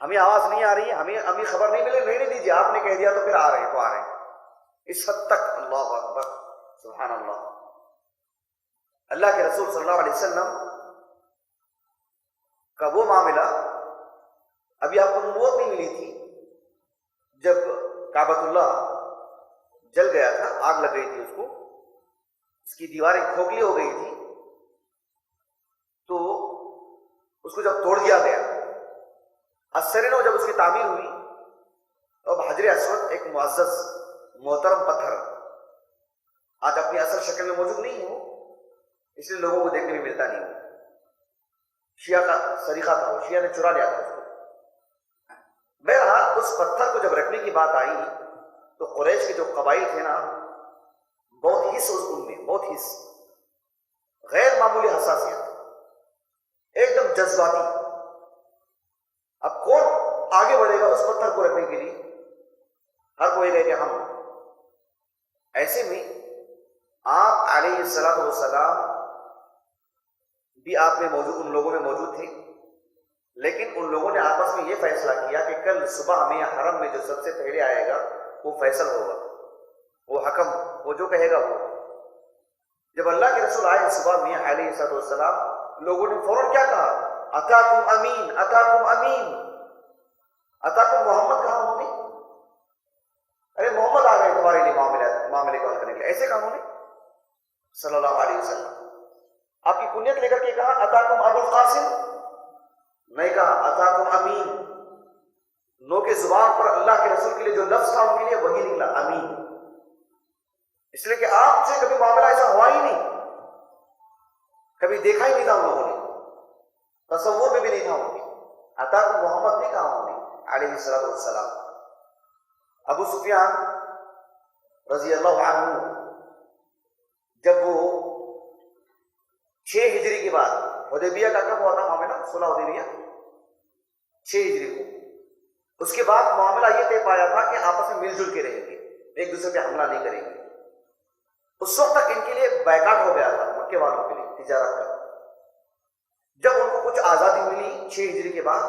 ہمیں آواز نہیں آ رہی ہے، ہمیں خبر نہیں ملے، رہنے دیجیے، آپ نے کہہ دیا تو پھر آ رہے ہیں تو آ رہے ہیں. اس حد تک. اللہ اکبر، سبحان اللہ. اللہ کے رسول صلی اللہ علیہ وسلم کا وہ معاملہ، ابھی آپ کو نبوت نہیں ملی تھی، جب کعبۃ اللہ جل گیا تھا، آگ لگ گئی تھی اس کو، اس کی دیواریں کھوکھلی ہو گئی تھی، تو اس کو جب توڑ دیا گیا، اثرینوں جب اس کی تعمیر ہوئی، اب حجر اسود ایک معزز محترم پتھر آج اپنی اصل شکل میں موجود نہیں ہو، اس لیے لوگوں کو دیکھنے میں ملتا نہیں ہو. شیعہ کا سریقہ تھا، وہ شیعہ نے چرا لیا تھا اس کو. بہرحال اس پتھر کو جب رکھنے کی بات آئی تو قریش کے جو قبائل تھے نا، بہت حس ان میں، بہت حس، غیر معمولی حساسیت، ایک دم جذباتی. اب کون آگے بڑھے گا اس پتھر کو رکھنے کے لیے؟ ہر کوئی کہے کہ ہم. ایسے میں آپ علیہ الصلوۃ والسلام بھی آپ میں موجود، ان لوگوں میں موجود تھے، لیکن ان لوگوں نے آپس میں یہ فیصلہ کیا کہ کل صبح میں حرم میں جو سب سے پہلے آئے گا وہ فیصل ہوگا، وہ حکم، وہ جو کہے گا وہ. جب اللہ کے رسول آئے صبح میں علیہ الصلوۃ والسلام، لوگوں نے فوراً کیا کہا؟ اتاکم امین، اتاکم امین. اتاکم محمد کہا انہوں نے؟ ارے محمد آ گئے تمہارے لیے معاملے کو حل کرنے کے لیے. ایسے کہا انہوں نے صلی اللہ علیہ وسلم. آپ کی کنیت لے کر کے کہا اتاکم ابو القاسم، نہیں کہا اتاکم امین. نو کے زبان پر اللہ کے رسول کے لیے جو لفظ تھا ان کے لیے وہی نکلا، امین. اس لیے کہ آپ سے کبھی معاملہ ایسا ہوا ہی نہیں، کبھی دیکھا ہی نہیں تھا ان لوگوں نے، تصور میں بھی نہیں تھا ان کے. اتاکم محمد نہیں کہا انہوں نے علیہ الصلوۃ والسلام. ابو سفیان رضی اللہ عنہ جب وہ 6 ہجری کے بعد، حدیبیہ کا کب ہوا تھا معاملہ؟ صلح حدیبیہ 6 ہجری کو. اس کے بعد معاملہ یہ طے پایا تھا کہ آپس میں مل جل کے رہیں گے، ایک دوسرے پہ حملہ نہیں کریں گے. اس وقت تک ان کے لیے بائیکاٹ ہو گیا تھا، مکے والوں کے لیے تجارت کا. جب ان کو کچھ آزادی ملی 6 ہجری کے بعد،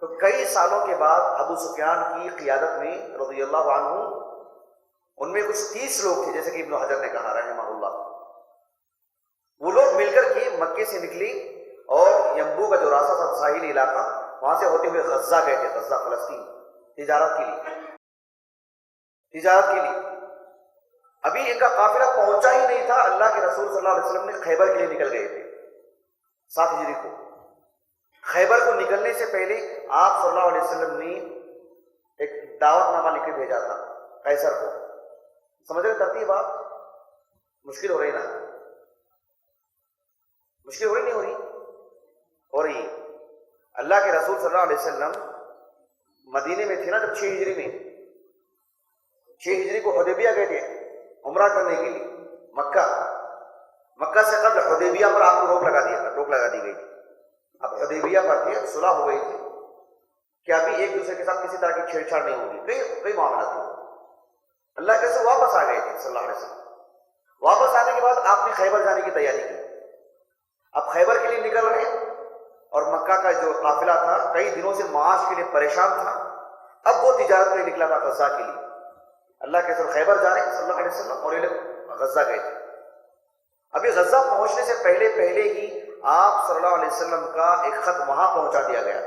تو کئی سالوں کے بعد ابو سفیان کی قیادت میں رضی اللہ عنہ، ان میں کچھ 30 لوگ تھے، جیسے کہ ابن حجر نے کہا رحمہ اللہ، وہ لوگ مل کر کے مکے سے نکلی ساحلی علاقہ، وہاں سے ہوتے ہوئے غزہ گئے تھے، غزہ فلسطین، تجارت کے لیے۔ ابھی ان کا قافلہ پہنچا ہی نہیں تھا، اللہ کے رسول صلی اللہ علیہ وسلم نے خیبر کے لیے نکل گئے تھے 7 ہجری کو۔ خیبر کو نکلنے سے پہلے آپ صلی اللہ علیہ وسلم نے ایک دعوت نامہ لکھ کے بھیجا تھا قیصر کو۔ سمجھ رہے ترتیب آپ؟ مشکل ہو رہی نا؟ مشکل ہو رہی نہیں ہو رہی؟ ہو رہی ہے۔ اللہ کے رسول صلی اللہ علیہ وسلم مدینے میں تھے نا جب 6 ہجری میں، 6 ہجری کو حدیبیہ گئے تھے عمرہ کرنے کے لیے، مکہ سے قبل حدیبیہ پر آپ کو روک لگا دی گئی تھی۔ اب حدیبیہ پر تھے، صلح ہو گئی تھی کہ ابھی ایک دوسرے کے ساتھ کسی طرح کی چھیڑ چھاڑ نہیں ہوگی، کئی معاملات تھے۔ اللہ کے رسول واپس آ گئے تھے صلی اللہ علیہ وسلم۔ واپس آنے کے بعد آپ نے خیبر جانے کی تیاری کی۔ اب خیبر کے لیے نکل رہے اور مکہ کا جو قافلہ تھا کئی دنوں سے معاش کے لیے پریشان تھا، اب وہ تجارت کے لیے نکلا تھا غزہ کے لیے۔ اللہ کے رسول خیبر جا رہے صلی اللہ علیہ وسلم اور یہ لوگ غزہ گئے تھے۔ ابھی غزہ پہنچنے سے پہلے ہی آپ صلی اللہ علیہ وسلم کا ایک خط وہاں پہنچا دیا گیا،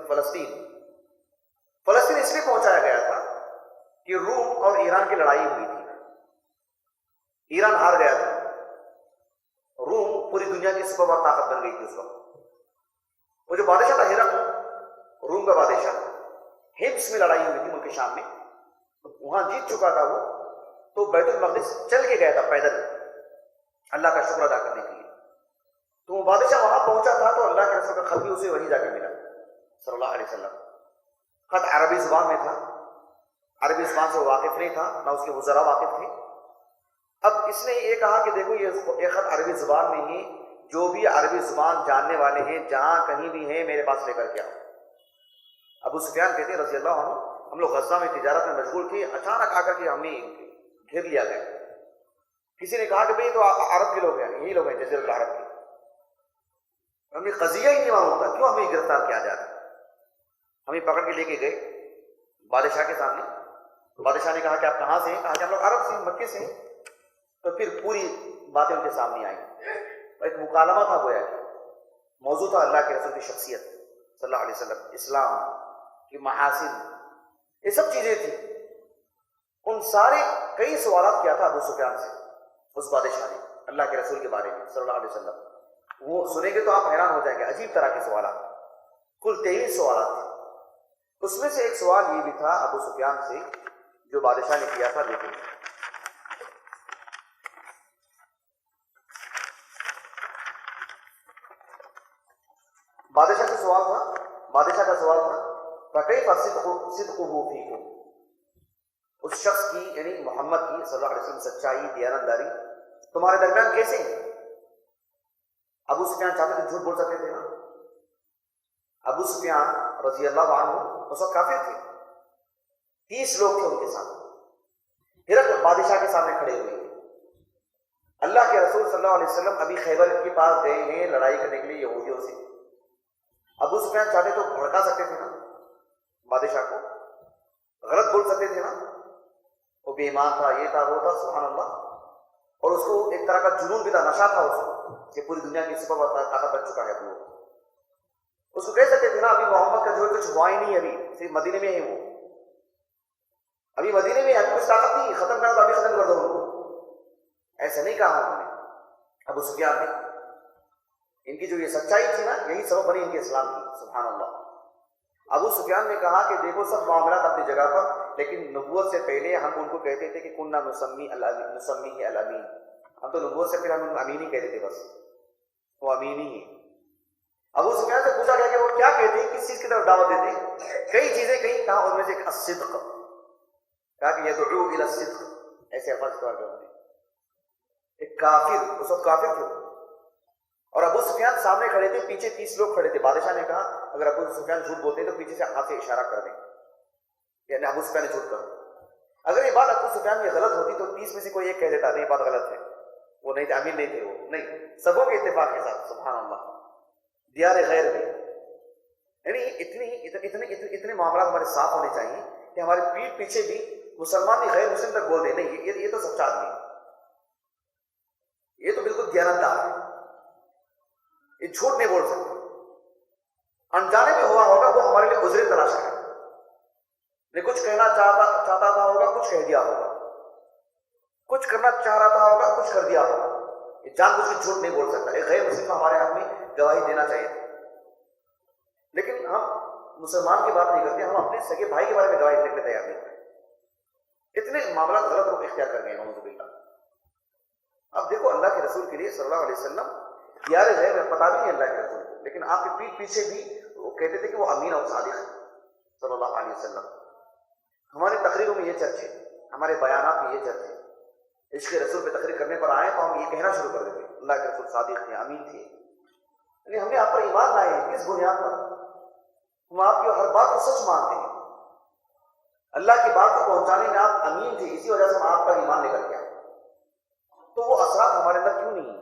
فلسطین اس لیے پہنچایا گیا تھا کہ روم اور ایران کی لڑائی ہوئی تھی، ایران ہار گیا تھا، روم پوری دنیا کی سپر پاور طاقت بن گئی تھی اس وقت۔ وہ جو بادشاہ تھا ہرقل، روم کا بادشاہ، ہمس میں لڑائی ہوئی تھی ملک شام میں، وہاں جیت چکا تھا وہ، تو بیت المقدس چل کے گیا تھا پیدل اللہ کا شکر ادا کرنے کے لیے۔ تو وہ بادشاہ وہاں پہنچا تھا تو اللہ کے رسول کا خط بھی اسے وہیں جا کے ملا صلی اللہ علیہ وسلم۔ خط عربی زبان میں تھا، عربی زبان سے واقف نہیں تھا، نہ اس کے وزراء واقف تھے۔ اب اس نے یہ کہا کہ دیکھو یہ خط عربی زبان میں ہی، جو بھی عربی زبان جاننے والے ہیں جہاں کہیں بھی ہیں میرے پاس لے کر کے آؤ۔ ابو سفیان کہتے ہیں رضی اللہ عنہ، ہم لوگ غزہ میں تجارت میں مشغول تھے، اچانک آ کر کے ہمیں گھیر لیا گیا۔ کسی نے کہا کہ بھئی تو عرب کے لوگ ہیں، یہی لوگ ہیں جزیرۃ العرب کے۔ ہمیں قضیہ ہی نہیں معلوم تھا کیوں ہمیں گرفتار کیا جا رہا ہے۔ ہمیں پکڑ کے لے کے گئے بادشاہ کے سامنے۔ بادشاہ نے کہا کہ آپ کہاں سے ہیں؟ کہا کہ ہم لوگ عرب سے ہیں، مکے سے ہیں۔ تو پھر پوری باتیں ان کے سامنے آئیں، ایک مکالمہ تھا، گویا کہ موضوع تھا اللہ کے رسول کی شخصیت صلی اللہ علیہ وسلم، اسلام کی محاسن، یہ سب چیزیں تھیں۔ ان سارے کئی سوالات کیا تھا ابو سفیان سے اس بادشاہ نے اللہ کے رسول کے بارے میں صلی اللہ علیہ وسلم۔ وہ سنیں گے تو آپ حیران ہو جائیں گے، عجیب طرح کے سوالات، کل 23 سوالات تھے۔ اس میں سے ایک سوال یہ بھی تھا ابو سفیان سے جو بادشاہ نے کیا تھا، دیکھیں بادشاہ کا سوال تھا فَكَيْفَ صِدْقُهُ فِيكُمْ، اس شخص کی یعنی محمد کی صلی اللہ علیہ وسلم سچائی، دیانتداری تمہارے درمیان کیسے ہیں؟ ابو سفیان چاہتے تھے جھوٹ بول سکتے تھے نا۔ ابو سفیان رضی اللہ عنہ اس وقت کافر تھے، 30 لوگ تھے ان کے ساتھ، ہرقل بادشاہ کے سامنے کھڑے ہوئے۔ اللہ کے رسول صلی اللہ علیہ وسلم ابھی خیبر کے پاس گئے ہیں لڑائی کرنے کے لیے یہودیوں سے۔ ابو سفیان چاہتے تو بھڑکا سکتے تھے نا بادشاہ کو، غلط بول سکتے تھے نا، وہ بے ایمان تھا، یہ تھا، وہ تھا، سبحان اللہ۔ اور اس کو ایک طرح کا جنون بھی تھا، نشہ تھا اس کو کہ پوری دنیا کی سپر پاور طاقت بن چکا ہے وہ۔ اس کو کہہ سکتے تھے نا ابھی محمد کا جو کچھ ہوا ہی نہیں، ابھی صرف مدینے میں ہے، وہ ابھی مدینے میں ابھی کچھ طاقت نہیں، ختم کرنا تو ابھی ختم کر دو ان کو۔ ایسا نہیں کہا انہوں نے ابو سفیان نے۔ ان کی جو یہ سچائی تھی نا، یہی سبب بنی ان کے اسلام کی، سبحان اللہ۔ ابو سفیان نے کہا کہ دیکھو سب معاملات اپنی جگہ پر، لیکن نبوت سے پہلے ہم ان کو کہتے تھے کہ کننا نسمی الامین، ہم تو نبوت سے پھر ہم ان امین ہی کہتے تھے، بس وہ امین ہی ہے۔ ابو سفیان سے پوچھا گیا کہ وہ کیا کہتے ہیں، کس چیز کی طرف دعوت دیتے ہیں؟ کئی چیزیں کہیں، کہا ان میں سے ایک الصدق، کہا کہ یدعو الی الصدق، ایسے الفاظ استعمال کرتے ہیں۔ ایک کافر، اس وقت کافر تھے، اور ابو سفیان سامنے کھڑے تھے، پیچھے 30 لوگ کھڑے تھے۔ بادشاہ نے کہا اگر ابو سفیان جھوٹ بولتے ہیں تو پیچھے سے ہاتھ سے اشارہ کر دیں، یعنی ابو سفیان نے جھوٹ کہا۔ اگر یہ بات ابو سفیان کی غلط ہوتی تو 30 میں سے کوئی ایک کہہ دیتا نہیں، یہ بات غلط ہے، وہ نہیں تھے، امین نہیں تھے، وہ نہیں، سبوں کے اتفاق کے ساتھ، سبحان اللہ، دیار غیر میں۔ یعنی اتنے معاملات ہمارے ساتھ ہونے چاہیے کہ ہمارے پیٹھ پیچھے بھی مسلمان نہیں غیر مسلم تک بول دیں، نہیں یہ تو سچا آدمی ہے، یہ تو بالکل دیانتدار ہے، یہ جھوٹ نہیں بول سکتا. انجانے میں ہوا ہوگا وہ ہمارے لیے عذر تلاش کرے. یہ کچھ کہنا چاہتا تھا ہوگا, کچھ کہہ دیا ہوگا, کچھ کرنا چاہ رہا تھا ہوگا, کچھ کر دیا ہوگا. یہ جان بوجھ کے جھوٹ نہیں بول سکتا. ایک غیر مسلم ہمارے حق میں گواہی دینا چاہیے. لیکن ہم مسلمان کی بات نہیں کرتے, ہم اپنے سگے بھائی کے بارے میں گواہی دینے کے لیے تیار نہیں کرتے. اتنے معاملات غلط روح اختیار کر گئے نعوذ باللہ. اب دیکھو اللہ کے رسول کے لیے صلی اللہ علیہ وسلم یار غیب میں پتہ بھی نہیں اللہ کے رسول کو, لیکن آپ کے پیٹھ پیچھے بھی وہ کہتے تھے کہ وہ امین اور صادق ہے صلی اللہ علیہ وسلم. ہماری تقریروں میں یہ چرچے, ہمارے بیانات میں یہ چرچے, عشق رسول پہ تقریر کرنے پر آئے تو ہم یہ کہنا شروع کر دیتے اللہ کے رسول صادق تھے, امین تھے. یعنی ہم نے آپ پر ایمان لائے ہیں, کس بنیاد پر؟ ہم آپ کی ہر بات کو سچ مانتے ہیں. اللہ کی بات کو پہنچانے میں آپ امین تھے, اسی وجہ سے ہم آپ پر ایمان لے کر کے آئے. تو وہ اثرات ہمارے اندر کیوں نہیں ہیں؟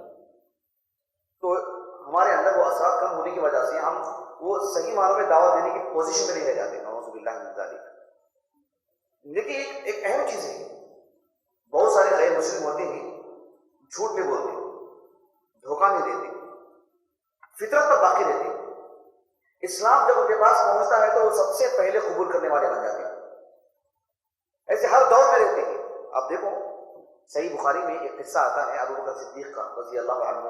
تو ہمارے اندر وہ اثرات کم ہونے کی وجہ سے ہم وہ صحیح معنوں میں دعوت دینے کی پوزیشن میں نہیں رہ جاتے. نعوذ باللہ من ذالک. لیکن ایک اہم چیز ہے, بہت سارے غیر مسلم ہوتے ہیں, جھوٹ نہیں بولتے, دھوکہ نہیں دیتے, فطرت پر باقی رہتے. اسلام جب ان کے پاس پہنچتا ہے تو وہ سب سے پہلے قبول کرنے والے بن جاتے ہیں. ایسے ہر دور میں رہتے ہیں. آپ دیکھو صحیح بخاری میں ایک قصہ آتا ہے ابو بکر صدیق کا رضی اللہ عنہ.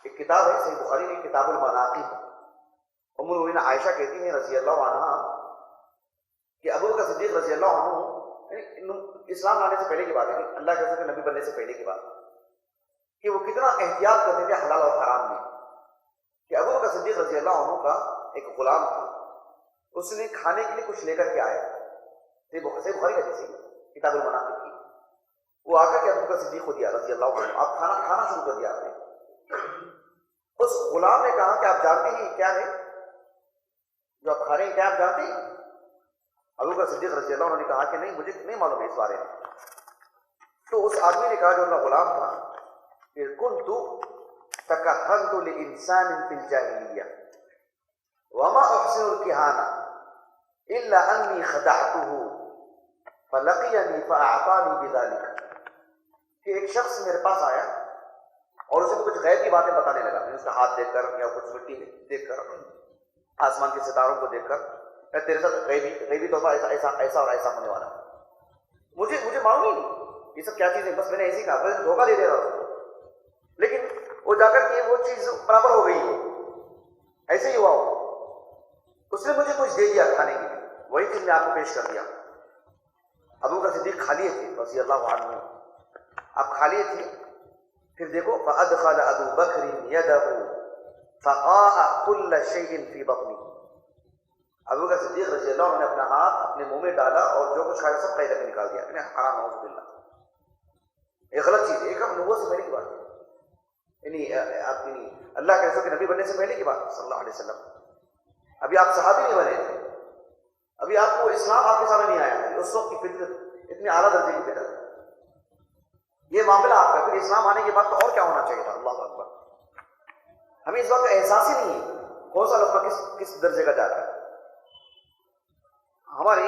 ایک کتاب ہے صحیح بخاری میں, کتاب المناقب. ام المؤمنین عائشہ کہتی ہیں رضی اللہ عنہ کہ ابو بکر صدیق رضی اللہ عنہ, اسلام لانے سے پہلے کی بات ہے, اللہ کے رسول کے نبی بننے سے پہلے کی بات, کہ وہ کتنا احتیاط کرتے تھے حلال اور حرام میں. کہ ابو بکر صدیق رضی اللہ عنہ کا ایک غلام تھا, اس نے کھانے کے لیے کچھ لے کر کے آیا. صحیح بخاری کا جیسے کتاب المناقب کی, وہ آ کر کے ابو بکر صدیق کو دیا رضی اللہ عنہ. آپ کھانا شروع کر دیا آپ نے. اس غلام نے کہا کہ آپ جانتے ہیں کیا ہے جو آپ کھا رہے ہیں, کیا آپ جانتے ہیں؟ ابو بکر صدیق رضی اللہ عنہ نے کہا کہ نہیں, مجھے نہیں معلوم ہے اس بارے میں. تو اس آدمی نے کہا جو ان کا غلام تھا کہ کنت تکہنت لانسان فی الجاہلیہ وما احسن الکہانہ الا انی خدعته فلقینی فاعطانی بذلک. کہ ایک شخص میرے پاس آیا اور اسے کچھ غیب کی باتیں بتانے لگا, اس کا ہاتھ دیکھ کر یا کچھ مٹی دیکھ کر, آسمان کے ستاروں کو دیکھ کر, تیرے ساتھ غیبی طور پر ایسا اور ایسا ہونے والا ہے. مجھے معلوم ہی نہیں یہ سب کیا چیز ہے, بس میں نے ایسے ہی کہا, بس دھوکہ دے دے رہا ہوں. لیکن وہ جا کر کے وہ چیز برابر ہو گئی, ایسے ہی ہوا ہو. اس نے مجھے کچھ دے دیا کھانے کے لیے, وہی چیز میں آپ کو پیش کر دیا. ابو بکر صدیق کھا لیے تھے رضی اللہ عنہ, آپ کھا لیے تھے. پھر دیکھو فادخل ابو بکر یدہ فقاع کل شیء فی بطنہ. ابو بکر صدیق رضی اللہ عنہ نے اپنا ہاتھ اپنے منہ میں ڈالا اور جو کچھ کھایا سب کہیں رکھ نکال دیا. یعنی حرام, نعوذ باللہ. یہ غلط چیز ہے, ایک ہم نبوت سے پہلے کی بات ہے, یعنی اپنی اللہ کے رسول کے نبی بننے سے پہلے کی بات صلی اللہ علیہ وسلم. ابھی آپ صحابی نہیں بنے تھے, ابھی آپ کو اسلام آپ کے سامنے نہیں آیا ہے. اس وقت کی فطرت اتنی اعلیٰ درجے کی فطرت, یہ معاملہ آپ کا. پھر اسلام آنے کے بعد تو اور کیا ہونا چاہیے تھا. اللہ اکبر. ہمیں اس بات کا احساس ہی نہیں ہے کون سا لفظ کس درجے کا جا رہا ہے. ہمارے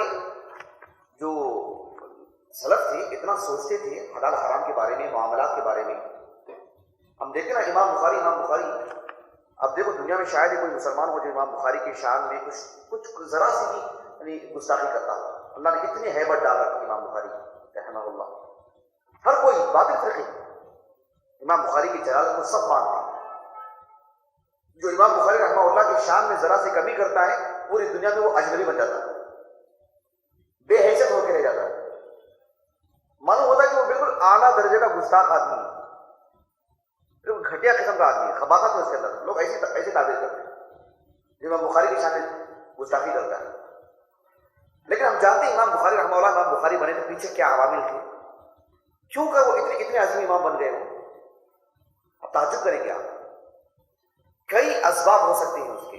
جو سلف تھے اتنا سوچتے تھے حلال حرام کے بارے میں, معاملات کے بارے میں. ہم دیکھیں نا امام بخاری, اب دیکھو دنیا میں شاید ہی کوئی مسلمان ہو جو امام بخاری کی شان میں کچھ ذرا سی بھی یعنی گستاخی کرتا ہو. اللہ نے کتنی ہیبت ڈال رکھی امام بخاری رحمہ اللہ. ہر کوئی باطل فرقی امام بخاری کی جلالت کو سب مانتا ہے. جو امام بخاری رحمہ اللہ کی شان میں ذرا سی کمی کرتا ہے پوری دنیا میں وہ اجنبی بن جاتا ہے, بے حیثیت ہو کے رہ جاتا ہے. معلوم ہوتا ہے کہ وہ بالکل اعلیٰ درجے کا گستاخ آدمی ہے, بالکل گھٹیا قسم کا آدمی ہے. خباثت ہے اس کے اندر. لوگ ایسے تعبیر کرتے ہیں جو امام بخاری کی شان میں گستاخی کرتا ہے. لیکن ہم جانتے ہیں امام بخاری رحمہ اللہ امام بخاری بنے کے پیچھے کیا عوامل تھے, کیوں کہ وہ اتنے عظیم امام بن گئے ہو. اب تعجب کریں گے آپ, کئی اسباب ہو سکتے ہیں اس کے.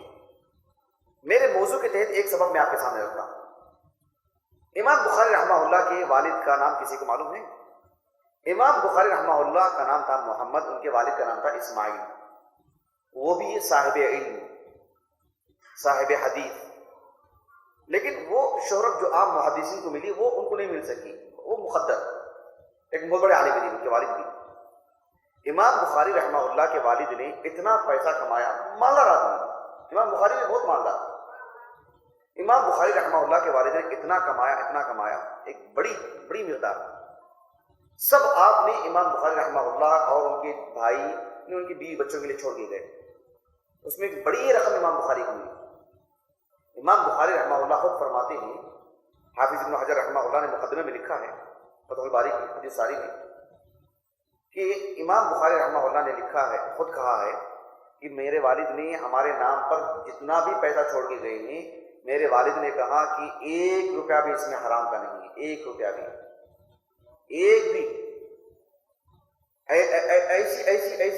میرے موضوع کے تحت ایک سبب میں آپ کے سامنے رکھتا ہوں. امام بخاری رحمہ اللہ کے والد کا نام کسی کو معلوم ہے؟ امام بخاری رحمہ اللہ کا نام تھا محمد, ان کے والد کا نام تھا اسماعیل. وہ بھی صاحب علم, صاحب حدیث. لیکن وہ شہرت جو عام محدثین کو ملی وہ ان کو نہیں مل سکی. وہ مقدر ایک بہت بڑے عالم دین, ان کے والد بھی. امام بخاری رحمہ اللہ کے والد نے اتنا پیسہ کمایا، مالدار آدمی، امام بخاری نے بہت مالدار، امام بخاری رحمہ اللہ کے والد نے اتنا کمایا ایک بڑی مقدار، سب آپ نے امام بخاری رحمہ اللہ اور ان کے بھائی نے ان کی بیوی بچوں کے لیے چھوڑ کے گئے، اس میں ایک بڑی رقم امام بخاری کو ملی۔ امام بخاری رحمہ اللہ خود فرماتے ہیں، حافظ ابن حجر رحمہ اللہ نے مقدمے میں لکھا ہے فتح الباری کی حدیث ساری میں، کہ امام بخاری رحمہ اللہ نے لکھا ہے، خود کہا ہے کہ میرے والد نے ہمارے نام پر جتنا بھی پیسہ چھوڑ کے گئے ہیں، میرے والد نے کہا کہ 1 روپیہ بھی اس میں حرام کا نہیں ہے، 1 روپیہ بھی، ایک بھی۔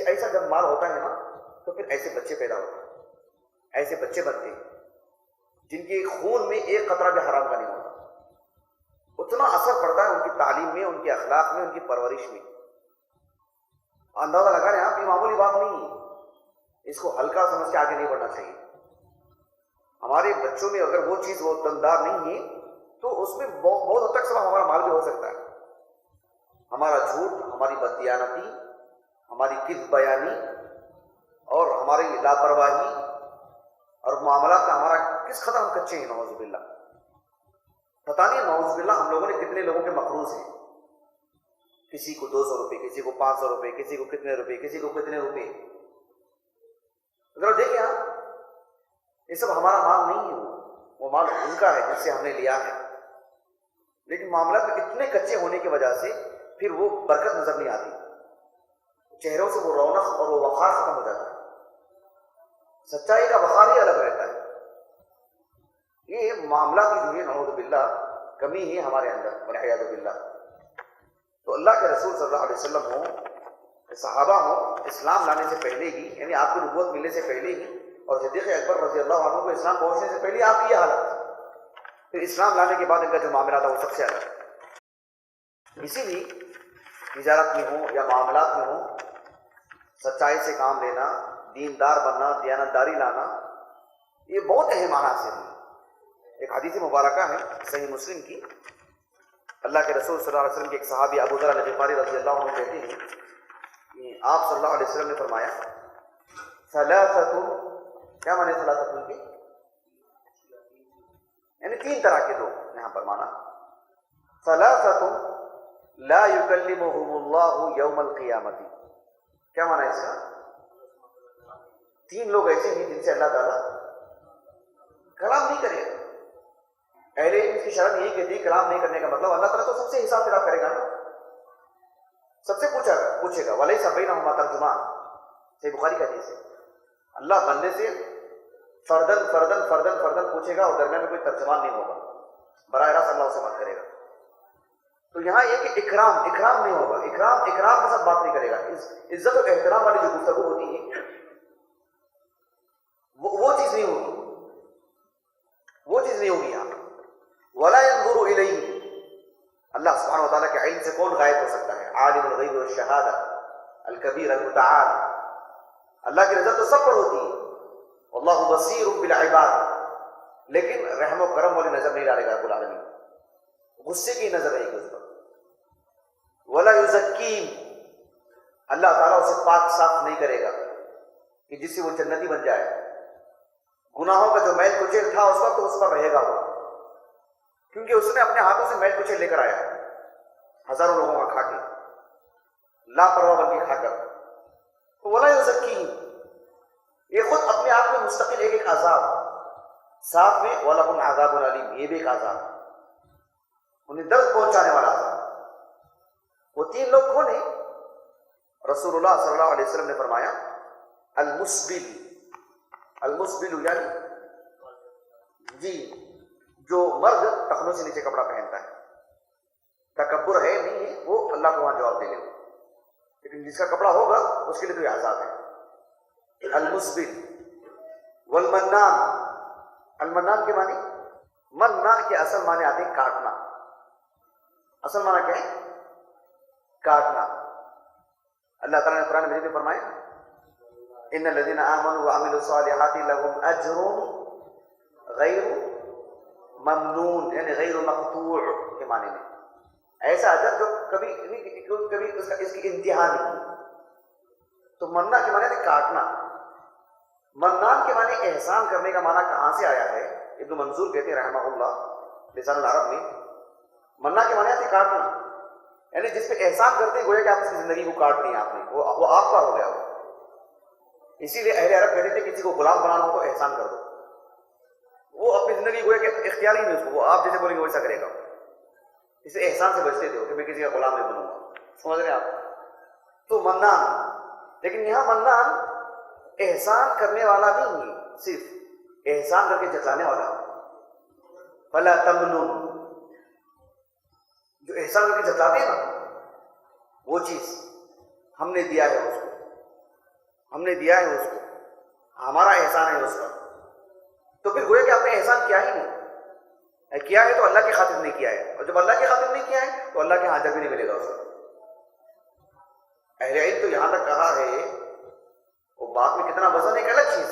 ایسا جب مال ہوتا ہے نا تو پھر ایسے بچے پیدا ہوتے ہیں، ایسے بچے بنتے ہیں جن کے خون میں ایک قطرہ بھی حرام کا نہیں ہوتا، اتنا اثر پڑتا ہے ان کی تعلیم میں، ان کے اخلاق میں، ان کی پرورش میں۔ اندازہ لگا رہے ہیں آپ، یہ معمولی بات نہیں ہے، اس کو ہلکا سمجھ کے آگے نہیں بڑھنا چاہیے۔ ہمارے بچوں میں اگر وہ چیز وہ دمدار نہیں ہے تو اس میں بہت حد تک سب ہمارا مال بھی ہو سکتا ہے، ہمارا جھوٹ، ہماری بددیانتی، ہماری کذب بیانی اور ہماری لاپرواہی اور معاملات کا ہمارا کس قدر ہم کچے ہیں، نعوذ باللہ۔ پتہ نہیں نعوذ باللہ ہم لوگوں نے کتنے لوگوں کے مقروض ہیں، کسی کو 200 روپے، کسی کو 500 روپے، کسی کو کتنے روپے، کسی کو کتنے روپے۔ ذرا دیکھیں آپ، یہ سب ہمارا مال نہیں ہے، وہ مال ان کا ہے جس سے ہم نے لیا ہے، لیکن معاملات میں اتنے کچے ہونے کی وجہ سے پھر وہ برکت نظر نہیں آتی، چہروں سے وہ رونق اور وہ وقار ختم ہو جاتا ہے، سچائی کا وقار ہی الگ رہتا ہے۔ یہ معاملات کی جو ہے نعوذ باللہ کمی ہے ہمارے اندر، والعیاذ باللہ۔ تو اللہ کے رسول صلی اللہ علیہ وسلم ہوں، صحابہ ہوں، اسلام لانے سے پہلے ہی، یعنی آپ کو نبوت ملنے سے پہلے ہی، اور صدیق اکبر رضی اللہ عنہ کو اسلام پہنچنے سے پہلے آپ کی یہ حالت تھی، پھر اسلام لانے کے بعد ان کا جو معاملہ تھا وہ سب سے الگ۔ اسی لیے تجارت میں ہوں یا معاملات میں ہوں، سچائی سے کام لینا، دیندار بننا، دیانتداری لانا، یہ بہت اہم عناصر ہیں۔ ایک حدیث مبارکہ ہے صحیح مسلم کی، اللہ کے رسول صلی اللہ علیہ وسلم کے ایک صحابی ابو ذر الغفاری رضی اللہ عنہ کہتے ہیں کہ آپ صلی اللہ علیہ وسلم نے فرمایا، ثلاثۃ، کیا معنی ثلاثۃ کے؟ یعنی 3 طرح کے لوگ یہاں پر مانا، ثلاثۃ لا یکلمہم اللہ یوم القیامۃ، کیا معنی اس کا؟ 3 لوگ ایسے ہیں جن سے اللہ تعالیٰ کلام نہیں کرے گا۔ اہل علم کی شرط یہی کہتی ہے کلام نہیں کرنے کا مطلب اللہ تعالیٰ تو سب سے حساب کتاب کرے گا نا، سب سے پوچھے گا، وَلَيْسَ بَيْنَهُمَا تَرْجُمَانٌ، صحیح بخاری کا حدیث ہے، اللہ بندے سے فردن پوچھے گا اور درمیان میں کوئی ترجمان نہیں ہوگا، براہ راست اللہ سے بات کرے گا۔ تو یہاں یہ کہ اکرام نہیں ہوگا، اکرام کے ساتھ بات نہیں کرے گا، عزت و احترام والی جو گفتگو ہوتی ہے وہ چیز نہیں ہوگی، یہاں۔ وَلَا يَنظُرُ إِلَيْهِ، اللہ سبحانہ وتعالیٰ کے علم سے کون غائب ہو سکتا ہے؟ عالم الغیب والشہادہ الکبیر المتعال، اللہ کی نظر تو سب پر ہوتی ہے، اللہ بصیر بالعباد، لیکن رحم و کرم والی نظر نہیں ڈالے گا رب العالمین، غصے کی نظر رہے گی اس پر۔ وَلَا يُزَكِّيهِمْ، اللہ تعالیٰ اسے پاک صاف نہیں کرے گا کہ جس سے وہ جنتی بن جائے، گناہوں کا جو میل کچیل تھا اس وقت اس پر رہے گا وہ، کیونکہ اس نے اپنے ہاتھوں سے میل کچیل لے کر آیا، ہزاروں لوگوں کا کھا کے، لاپرواہ بن کے کھا کر۔ وَلَا يُزَكِّيهِمْ، یہ خود اپنے آپ میں مستقل ایک عذاب، ساتھ میں وَلَهُمْ عَذَابٌ عَلِيمٌ، یہ بھی ایک عذاب، انہیں درد پہنچانے والا عذاب۔ وہ 3 لوگ کون ہیں؟ رسول اللہ صلی اللہ علیہ وسلم نے فرمایا، المسبل یعنی جی جو مرد ٹخنوں سے نیچے کپڑا پہنتا ہے، تکبر ہے نہیں ہے، وہ اللہ کو وہاں جواب دے لے، لیکن جس کا کپڑا ہوگا اس کے لیے تو یہ عذاب ہے۔ المسبل والمنان، المنان کے معنی، منان کے اصل معنی آتے ہیں کاٹنا، اصل معنی کیا ہے؟ کاٹنا۔ اللہ تعالیٰ نے قرآن مجید میں فرمایا، ان الذين آمنوا وعملوا الصالحات لهم اجر غیر ممنون، یعنی غیر مقطوع کے معنی میں، ایسا اجر جو کبھی اس کی انتہا نہیں، تو مننا کے معنی تھے کاٹنا. منان کے معنی احسان کرنے کا معنی کہاں سے آیا ہے؟ ابن منظور کہتے ہیں رحمہ اللہ لسان العرب میں، مننا کے معنی تھے کاٹنا، یعنی جس پہ احسان کرتے ہیں گویا کہ آپ اس کی زندگی کو کاٹ دیں آپ نے، وہ آپ کا ہو گیا وہ. اسی لیے اہل عرب کہتے تھے کسی کو غلام بنانا ہو تو احسان کر دو. وہ اپنی زندگی گویا کہ اختیار ہی نہیں اس کو، وہ آپ جیسے بولیں گے ویسا کرے گا. اسے احسان سے بچتے تھے کہ میں کسی کا غلام نہیں بنوں گا. سمجھ رہے ہیں آپ؟ تو منان، لیکن یہاں منان احسان کرنے والا نہیں ہے، صرف احسان کر کے جتلانے والا. فلا تمنن، جو احسان کر کے جتلاتے ہیں نا وہ چیز ہم نے دیا ہے اس کو، ہم نے دیا ہے اس کو، ہمارا احسان ہے اس کا. تو پھر گویا کہ آپ نے احسان کیا ہی نہیں، کیا ہے تو اللہ کی خاطر نہیں کیا ہے، اور جب اللہ کی خاطر نہیں کیا ہے تو اللہ کے ہاں اجر بھی نہیں ملے گا اس کو. اہل علم تو یہاں تک کہا ہے، وہ بات میں کتنا وزن ہے، ایک الگ چیز.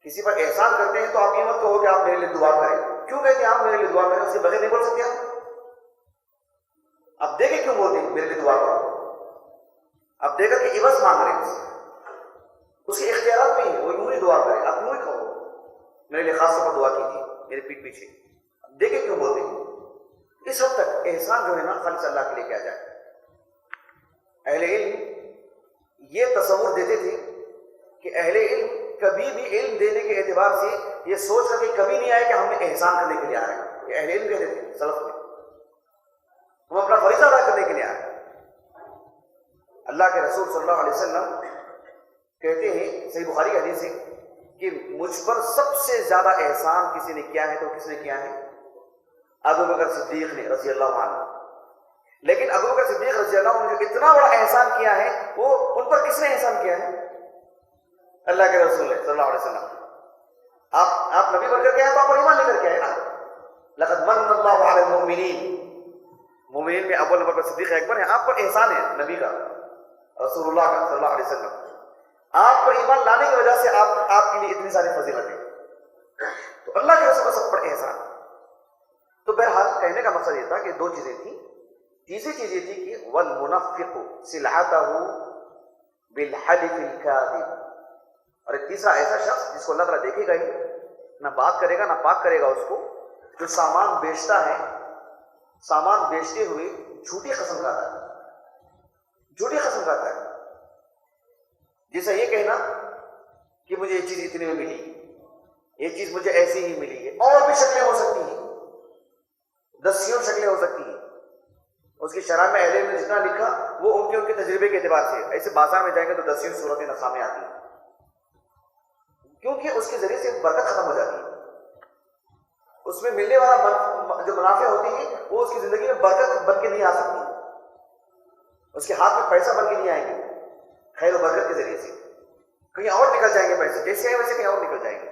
کسی پر احسان کرتے ہیں تو آپ یہ مت کہو کہ آپ میرے لیے دعا کریں. کیوں کہتے ہیں آپ میرے لیے دعا کریں؟ اس کے بغیر نہیں بول سکتے آپ دیکھیں کیوں بولتے ہیں میرے لیے دعا کرو؟ آپ دیکھ کر کے عوض مانگ رہے ہیں، اس کے اختیارات بھی ہیں، وہ یوں ہی دعا کرے، آپ یوں ہی کہو میرے لیے خاص طور پر دعا کیجیے میرے پیٹ پیچھے. دیکھیں کیوں بولتے ہیں. اس حد تک احسان جو ہے نا خالص اللہ کے لیے کیا جائے. اہل علم یہ تصور دیتے تھے کہ اہل علم کبھی بھی علم دینے کے اعتبار سے یہ سوچ کر کے کبھی نہیں آئے کہ ہم نے احسان کرنے کے لیے آئے. یہ اہل علم کہتے تھے سلف میں، ہم اپنا فریضہ ادا کرنے کے لیے آئے. اللہ کے رسول صلی اللہ علیہ وسلم کہتے ہیں صحیح بخاری کی حدیث ہے کہ مجھ پر سب سے زیادہ احسان کسی نے کیا ہے تو کس نے کیا ہے؟ ابو بکر صدیق نے رضی اللہ عنہ. لیکن ابو بکر صدیق رضی اللہ عنہ نے جو اتنا بڑا احسان کیا ہے وہ ان پر کس نے احسان کیا ہے؟ اللہ کے رسول صلی اللہ علیہ وسلم. آپ نبی بن کر کے آئے تو آپ پر ایمان لے کر کے آئے نا. لقد من اللہ علی المؤمنین، مومنین میں اول نمبر پر صدیق اکبر ہیں. آپ پر احسان ہے نبی کا، رسول اللہ کا صلی اللہ علیہ وسلم. آپ پر ایمان لانے کی وجہ سے آپ کے لیے اتنی ساری فضیلتیں. تو اللہ کے رسول کا سب پر احسان. تو بہرحال کہنے کا مقصد یہ تھا کہ دو چیزیں تھیں. تیسری چیز یہ تھی کہ والمنفق سلعته بالحلف الكاذب، اور ایک تیسرا ایسا شخص جس کو اللہ تعالیٰ دیکھے گا ہی، نہ بات کرے گا نہ پاک کرے گا اس کو، جو سامان بیچتا ہے، سامان بیچتے ہوئے جھوٹی قسم کھاتا ہے. جھوٹی قسم کھاتا ہے، جیسا یہ کہنا کہ مجھے یہ چیز اتنے میں ملی، یہ چیز مجھے ایسی ہی ملی ہے. اور بھی شکلیں ہو سکتی ہیں، دسیوں شکلیں ہو سکتی ہیں. اس کی شرح میں اہل نے جتنا لکھا وہ ان کے تجربے کے اعتبار سے. ایسے بازار میں جائیں گے تو دسیوں صورتیں سامنے آتی ہیں، کیونکہ اس کے ذریعے سے برکت ختم ہو جاتی ہے. اس میں ملنے والا جو منافع ہوتی ہے وہ اس کی زندگی میں برکت بن کے نہیں آ سکتی. اس کے ہاتھ میں پیسہ بن کے نہیں آئیں گے خیر و برکت کے ذریعے سے. کہیں اور نکل جائیں گے پیسے، جیسے آئے ویسے کہیں اور نکل جائیں گے.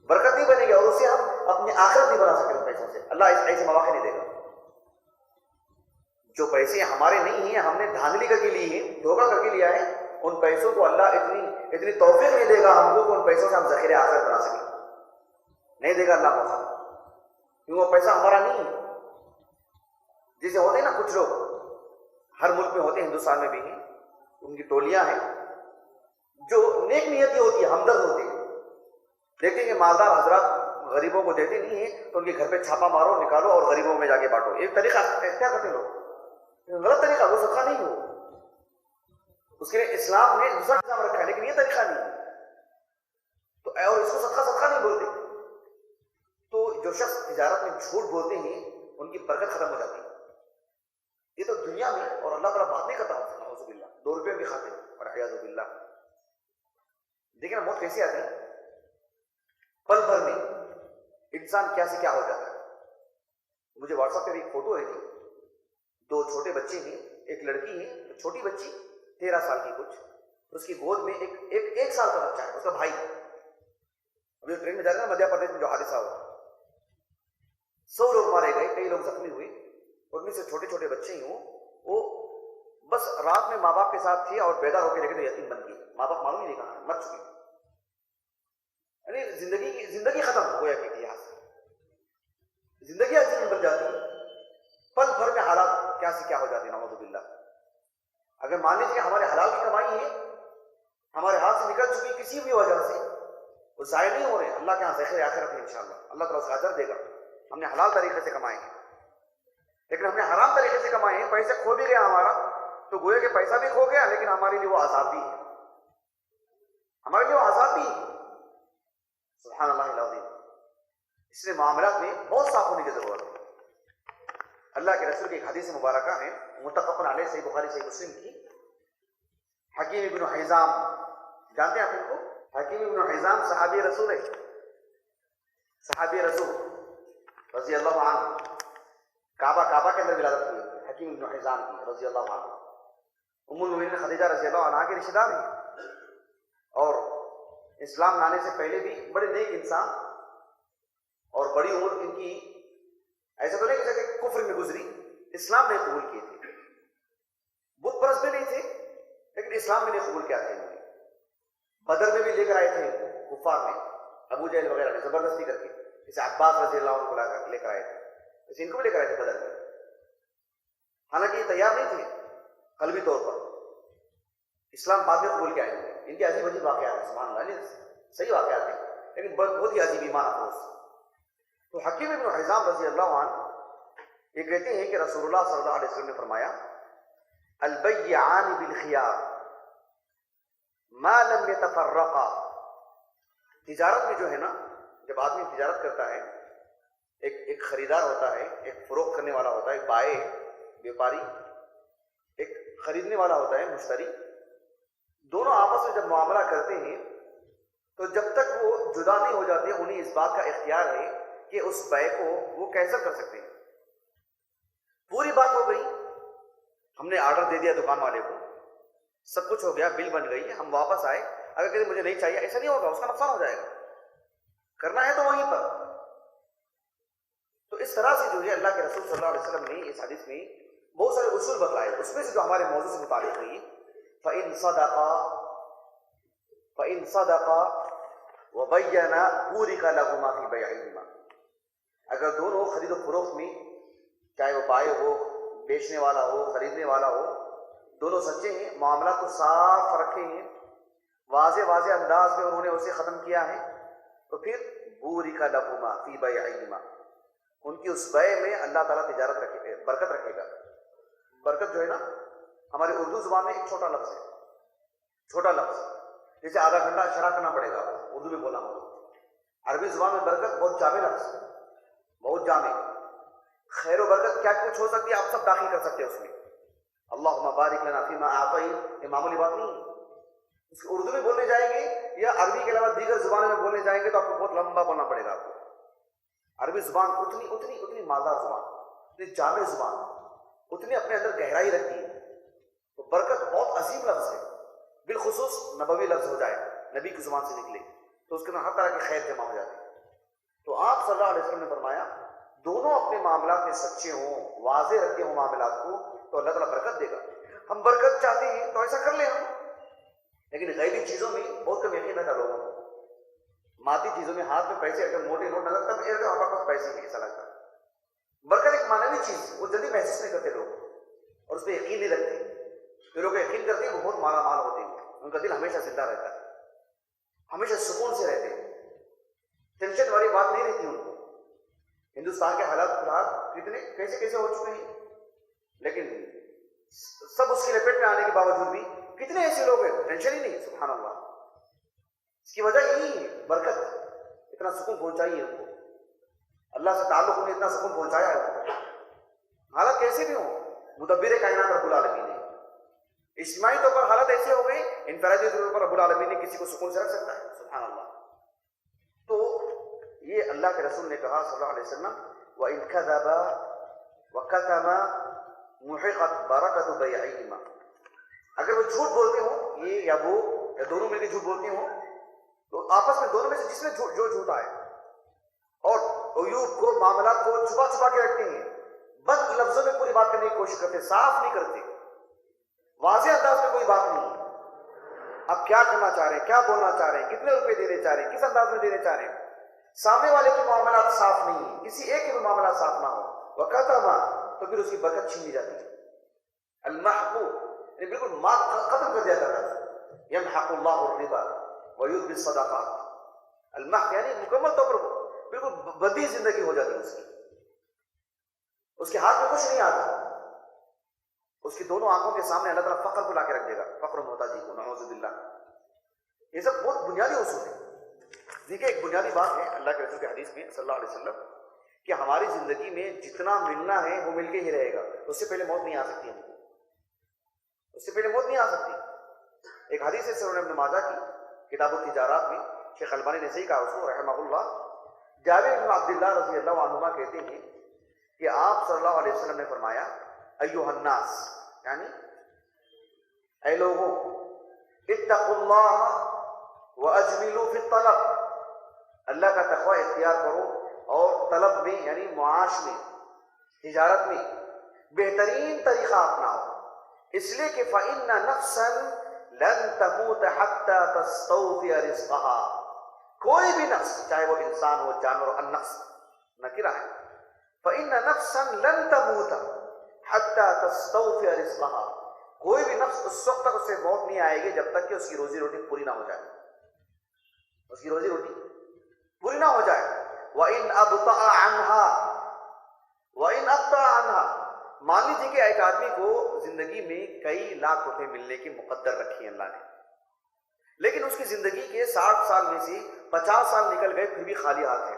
برکت نہیں بنے گی اور اسے ہم اپنی آخرت نہیں بنا سکتے پیسوں سے. اللہ ایسے مواقع نہیں دے گا. جو پیسے ہمارے نہیں ہیں، ہم نے دھاندلی کر کے لیے ہیں، دھوکہ کر کے لیا ہے، ان پیسوں کو اللہ اتنی توفیق نہیں دے گا ہم کو کہ ان پیسوں سے ہم ذخیرہ آخرت بنا سکیں. نہیں دے گا اللہ موقع، کیونکہ وہ پیسہ ہمارا نہیں ہے. جیسے ہوتے ہیں نا کچھ لوگ ہر ملک میں ہوتے ہیں، ہندوستان میں بھی ہیں، ان کی ٹولیاں ہیں جو نیک نیتی ہوتی ہے، ہمدرد ہوتے ہیں. دیکھیں کہ مالدار حضرات غریبوں کو دیتے نہیں ہیں تو ان کے گھر پہ چھاپا مارو، نکالو اور غریبوں میں جا کے بانٹو. ایک طریقہ کیا کرتے ہیں لوگ، غلط طریقہ، وہ صدقہ نہیں ہو. اس کے لیے اسلام نے دوسرا نظام رکھا ہے لیکن یہ طریقہ نہیں ہے. تو اور اس کو صدقہ نہیں بولتے. تو جو شخص تجارت میں جھوٹ بولتے ہیں ان کی برکت ختم ہو جاتی ہے. یہ تو دنیا میں، اور اللہ تعالیٰ بات نہیں کرتا نعوذ باللہ 2 روپے بھی کھاتے ہیں اور اعوذ باللہ. دیکھیں نا موت کیسی آتی ہے، پل بھر میں انسان کیا سے کیا ہو جاتا ہے. مجھے واٹس ایپ پہ بھی ایک فوٹو ہے تھی، 2 چھوٹے بچے ہیں، ایک لڑکی ہے چھوٹی بچی 13 سال کی کچھ، اس کی گود میں ایک سال کا بچہ ہے، اس کا بھائی. ابھی ٹرین میں جا رہے ہیں مدھیہ پردیش میں جو حادثہ ہوا، 100 لوگ مارے گئے، کئی لوگ زخمی ہوئے. ان میں سے چھوٹے چھوٹے بچے ہی ہوں، وہ بس رات میں ماں باپ کے ساتھ تھے اور بیدار ہو کے دیکھے تو یتیم بن گئے. ماں باپ معلوم ہی نہیں کہاں مر چکے. یعنی زندگی ختم ہو گیا کہ یہاں سے زندگی عجیب بن جاتی ہے. پل بھر میں حالات کیا سے کیا ہو جاتے ہیں نعوذ باللہ. اگر مان لیجیے کہ ہمارے حلال کی کمائی ہے کسی بھی وجہ سے وہ ضائع نہیں ہو رہے، اللہ کے یہاں ذخیرہ آخرت ہے انشاءاللہ، اللہ تعالیٰ اس کا اجر دے گا. ہم نے حلال طریقے سے کمائے ہیں، لیکن ہم نے حرام طریقے سے کمائے ہیں، پیسے کھو بھی گیا ہمارا، تو گویا کہ پیسہ بھی کھو گیا، لیکن ہمارے لیے وہ عذاب بھی ہے، ہمارے لیے وہ عذاب بھی ہے. سبحان اللہ العظیم. اس لیے معاملات میں بہت صاف ہونے کی ضرورت ہے. اللہ کے رسول کی ایک حدیث مبارکہ ہے متفق علیہ، صحیح بخاری صحیح مسلم کی. حکیم ابن حزام، جانتے ہیں آپ ان کو؟ حکیم ابن حزام صحابی رسول ہے، صحابی رسول رضی اللہ عنہ. کعبہ کے اندر ولادت ہوئی حکیم ابن حزام کی رضی اللہ عنہ. ام المؤمنین خدیجہ رضی اللہ عنہا کے رشتہ دار ہیں، اور اسلام لانے سے پہلے بھی بڑے نیک انسان اور بڑی عمر ان کی ایسا تو نہیں کہ کفر میں گزری، اسلام نہیں قبول کیے تھے، بت پرست بھی نہیں تھے، لیکن اسلام میں نہیں قبول کیا تھا انہوں نے. بدر میں بھی لے کر آئے تھے کفار میں، ابو جہل وغیرہ نے زبردستی کر کے، جیسے عباس رضی اللہ عنہ کو لے کر آئے تھے، جیسے ان کو بھی لے کر آئے تھے بدر میں. حالانکہ یہ تیار نہیں تھے قلبی طور پر، اسلام بعد میں قبول کیا ہے. ان کے عجیب عجیب واقعات ہیں، سبحان اللہ، صحیح واقعات ہیں لیکن بہت ہی عجیب ایمان افروز. تو حکیم ابن حزام رضی اللہ عنہ یہ کہتے ہیں کہ رسول اللہ صلی اللہ علیہ وسلم نے فرمایا البیعان بالخیار ما لم یتفرقا. تجارت میں جو ہے نا، جب آدمی تجارت کرتا ہے، ایک خریدار ہوتا ہے، ایک فروخت کرنے والا ہوتا ہے، ایک بائے بیپاری، ایک خریدنے والا ہوتا ہے مشتری. دونوں آپس میں جب معاملہ کرتے ہیں تو جب تک وہ جدا نہیں ہو جاتے انہیں اس بات کا اختیار ہے کہ اس بے کو وہ کینسل کر سکتے ہیں. پوری بات ہو گئی، ہم نے آرڈر دے دیا دکان والے کو، سب کچھ ہو گیا، بل بن گئی، ہم واپس آئے، اگر کہتے مجھے نہیں چاہیے، ایسا نہیں ہوگا، اس کا نقصان ہو جائے گا. کرنا ہے تو وہیں پر. تو اس طرح سے جو ہے اللہ کے رسول صلی اللہ علیہ وسلم نے اس حدیث میں بہت سارے اصول بتائے. اس میں سے جو ہمارے موضوع سے متعلق ہوئی فَإِن صَدَقَا وَبَيَّنَا بُورِكَ لَهُمَا فِي بَيْعِهِمَا. اگر دونوں خرید و فروخت میں، چاہے وہ بائے ہو، بیچنے والا ہو، خریدنے والا ہو، دونوں سچے ہیں، معاملات کو صاف رکھے ہیں، واضح انداز میں انہوں نے اسے ختم کیا ہے، تو پھر بُورِكَ لَهُمَا فِي بَيْعِهِمَا، ان کی اس بے میں اللہ تعالیٰ تجارت رکھے، برکت رکھے گا. برکت جو ہے نا، ہماری اردو زبان میں ایک چھوٹا لفظ ہے، چھوٹا لفظ، جیسے آدھا گھنٹہ شرح کرنا پڑے گا اردو میں بولا ہو. عربی زبان میں برکت بہت جامع لفظ ہے، بہت جامع. خیر و برکت کیا کچھ ہو سکتی ہے، آپ سب داخل کر سکتے ہیں اس میں. اللہم بارک لنا فیما اعطیت، یہ معمولی بات نہیں ہے. اس کو اردو میں بولنے جائیں گے یا عربی کے علاوہ دیگر زبانوں میں بولنے جائیں گے تو آپ کو بہت لمبا بولنا پڑے گا. آپ کو عربی زبان اتنی مالدار زبان، اتنی جامع زبان، اتنی اپنے اندر گہرائی رکھتی ہے. تو برکت بہت عظیم لفظ ہے، بالخصوص نبوی لفظ ہو جائے، نبی کی زبان سے نکلے تو اس کے اندر ہر طرح کے خیر جمع ہو جاتے ہیں. تو آپ صلی اللہ علیہ وسلم نے فرمایا دونوں اپنے معاملات میں سچے ہوں، واضح رکھتے ہوں معاملات کو، تو اللہ تعالیٰ برکت دے گا. ہم برکت چاہتے ہیں تو ایسا کر لیں ہم، لیکن غیبی چیزوں میں بہت کم یقین رکھا لوگوں کو. مادی چیزوں میں ہاتھ میں پیسے اگر موٹے نوٹ نظر تب ہمارے پاس پیسے نہیں، ایسا لگتا. برکت ایک معنوی چیز، وہ جلدی محسوس نہیں کرتے لوگ اور اس پہ یقین نہیں رکھتے. جو لوگ یقین کرتے ہیں وہ بہت مالا مال ہوتے ہیں، ان کا دل ہمیشہ زندہ رہتا ہے، ہمیشہ سکون سے رہتے ہیں، ٹینشن والی بات نہیں رہتی ان کو. ہندوستان کے حالات فی الحال کتنے کیسے ہو چکے ہیں، لیکن سب اس کی لپیٹ میں آنے کے باوجود بھی کتنے ایسے لوگ ہیں ٹینشن ہی نہیں. سبحان اللہ. اس کی وجہ یہی ہے برکت، اتنا سکون پہنچائی ہے ان کو، اللہ سے تعلق انہیں اتنا سکون پہنچایا ہے. حالات کیسے بھی ہوں، مدبر کائنات رب العالمین نے اجتماعی طور پر حالت ایسے ہو گئی، انفرادی طور پر رب العالمین نے کسی کو سکون سے رکھ سکتا ہے. سبحان اللہ. تو یہ اللہ کے رسول نے کہا صلی اللہ علیہ وسلم وَإِنْ كَذَبَ وَكَتَمَ مُحِقَتْ بَرَكَةُ بَيْعِهِمَا. اگر وہ جھوٹ بولتے ہوں، یہ یا وہ یا دونوں مل کے جھوٹ بولتے ہوں، تو آپس میں دونوں میں سے جس میں جو جھوٹ آئے اور عیوب کو، معاملات کو چھپا کے رکھتے ہیں، بد لفظوں میں پوری بات کرنے کی کوشش کرتے، صاف نہیں کرتے، واضح انداز میں کوئی بات نہیں. اب کیا کرنا چاہ رہے ہیں، کیا بولنا چاہ رہے ہیں، کتنے روپے دینے چاہ رہے ہیں، کس انداز میں دینے چاہ رہے ہیں، سامنے والے کے معاملات صاف نہیں ہیں، کسی ایک کے بھی معاملات صاف نہ ہو، وَكَتَمَ، تو پھر اس کی برکت چھین لی جاتی ہے. المحقو، یعنی بالکل مال ختم کر دیا جاتا ہے. يَمْحَقُ اللَّهُ الرِّبَا وَيُذْبِ الصَّدَقَاتِ. المحق یعنی مکمل طور پر بالکل بدی زندگی ہو جاتی ہے اس کے ہاتھ میں کچھ نہیں آتا. اس کی دونوں آنکھوں کے سامنے اللہ تعالیٰ فقر کو لا کے رکھ دے گا، فقر و محتاجی کو، نعوذ باللہ. یہ سب بہت بنیادی اصول ہے. دیکھیں ایک بنیادی بات ہے اللہ کے رسول کے حدیث میں صلی اللہ علیہ وسلم کہ ہماری زندگی میں جتنا ملنا ہے وہ مل کے ہی رہے گا. اس سے پہلے موت نہیں آ سکتی ہم کو، اس سے پہلے موت نہیں آ سکتی. ایک حدیث ہے سنن ابن ماجہ کی کتاب التجارات میں، شیخ البانی نے صحیح کہا اس کو رحمہ اللہ. جابر بن عبداللہ رضی اللہ عنہما کہتے ہیں کہ آپ صلی اللہ علیہ وسلم نے فرمایا ایھا الناس، یعنی اے لوگوں، اتقوا اللہ واجملوا فی الطلب، اللہ کا تقوی اختیار کرو اور طلب میں یعنی معاش میں، تجارت میں بہترین طریقہ اپناؤ، اس لیے کہ فإن نفسا لن تموت حتى تستوفي رزقها. کوئی بھی نفس، چاہے وہ انسان ہو، جانور ہو، النفس نکرہ ہے، فإن نفسا لن تموت حتى تستوفي رزقها. کوئی بھی نفس اس وقت تک اسے موت نہیں آئے گی جب تک کہ اس کی روزی روٹی پوری نہ ہو جائے، اس کی روزی روٹی پوری نہ ہو جائے. وَإِنْ أَبْطَأَ عَنْهَا وَإِنْ أَبْطَأَ عَنْهَا. مان لیجیے کہ ایک آدمی کو زندگی میں کئی لاکھ روپے ملنے کی مقدر رکھی ہے اللہ نے، لیکن اس کی زندگی کے 60 سال میں سے 50 سال نکل گئے پھر بھی خالی ہاتھ ہے.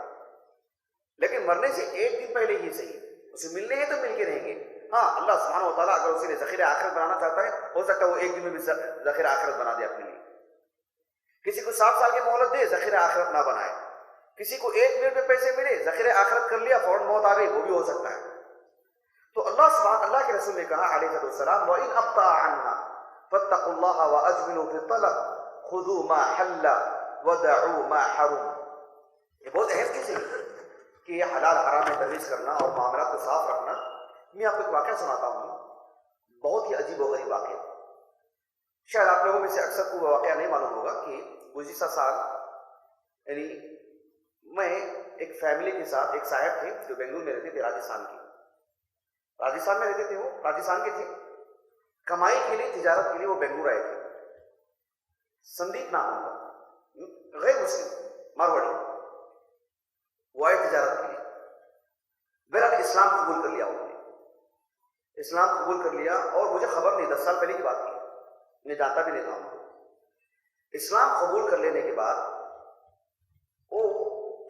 لیکن مرنے سے ایک دن پہلے ہی صحیح اسے ملنے ہیں تو مل کے رہیں گے. ہاں اللہ سبحانہ و تعالیٰ اگر اسے ذخیرہ آخرت بنانا چاہتا ہے ہو سکتا ہے وہ ایک دن میں بھی ذخیرہ آخرت بنا دے اپنے لیے. کسی کو 60 سال کی مہلت دے، ذخیرہ آخرت نہ بنائے. کسی کو 1 منٹ میں پیسے ملے، ذخیرہ آخرت کر لیا، فوراً موت آ گئی، وہ بھی ہو سکتا ہے. تو اللہ کے رسول نے کہا علیہ السلام وَإِنْ أَبْطَأَ عَنْهَا فَاتَّقُوا اللَّهَ وَأَجْمِلُوا فِي الطَّلَبِ خُذُوا مَا حَلَّ وَدَعُوا مَا حَرُمَ. یہ بہت اہم چیز ہے کہ یہ حلال حرام میں تمیز کرنا اور معاملات کو صاف رکھنا. میں آپ کو ایک واقعہ سناتا ہوں، بہت ہی عجیب و غریب واقعہ. شاید آپ لوگوں میں سے اکثر کو وہ واقعہ نہیں معلوم ہوگا کہ گزشتہ سال یعنی میں ایک فیملی کے ساتھ، ایک صاحب تھے جو بنگلور میں رہتے تھے، راجستھان میں رہتے تھے، وہ راجستھان کے تھے. کمائی کے لیے، تجارت کے لیے وہ بنگلور آئے تھے. سندیپ نام ان کا، غیر مسلم مارواڑی. وہ آئے تجارت کے لیے. بہرحال اسلام قبول کر لیا انہوں نے، اسلام قبول کر لیا. اور مجھے خبر نہیں، 10 سال پہلے کی بات تھی، میں جانتا بھی نہیں تھا ان کو. اسلام قبول کر لینے کے بعد وہ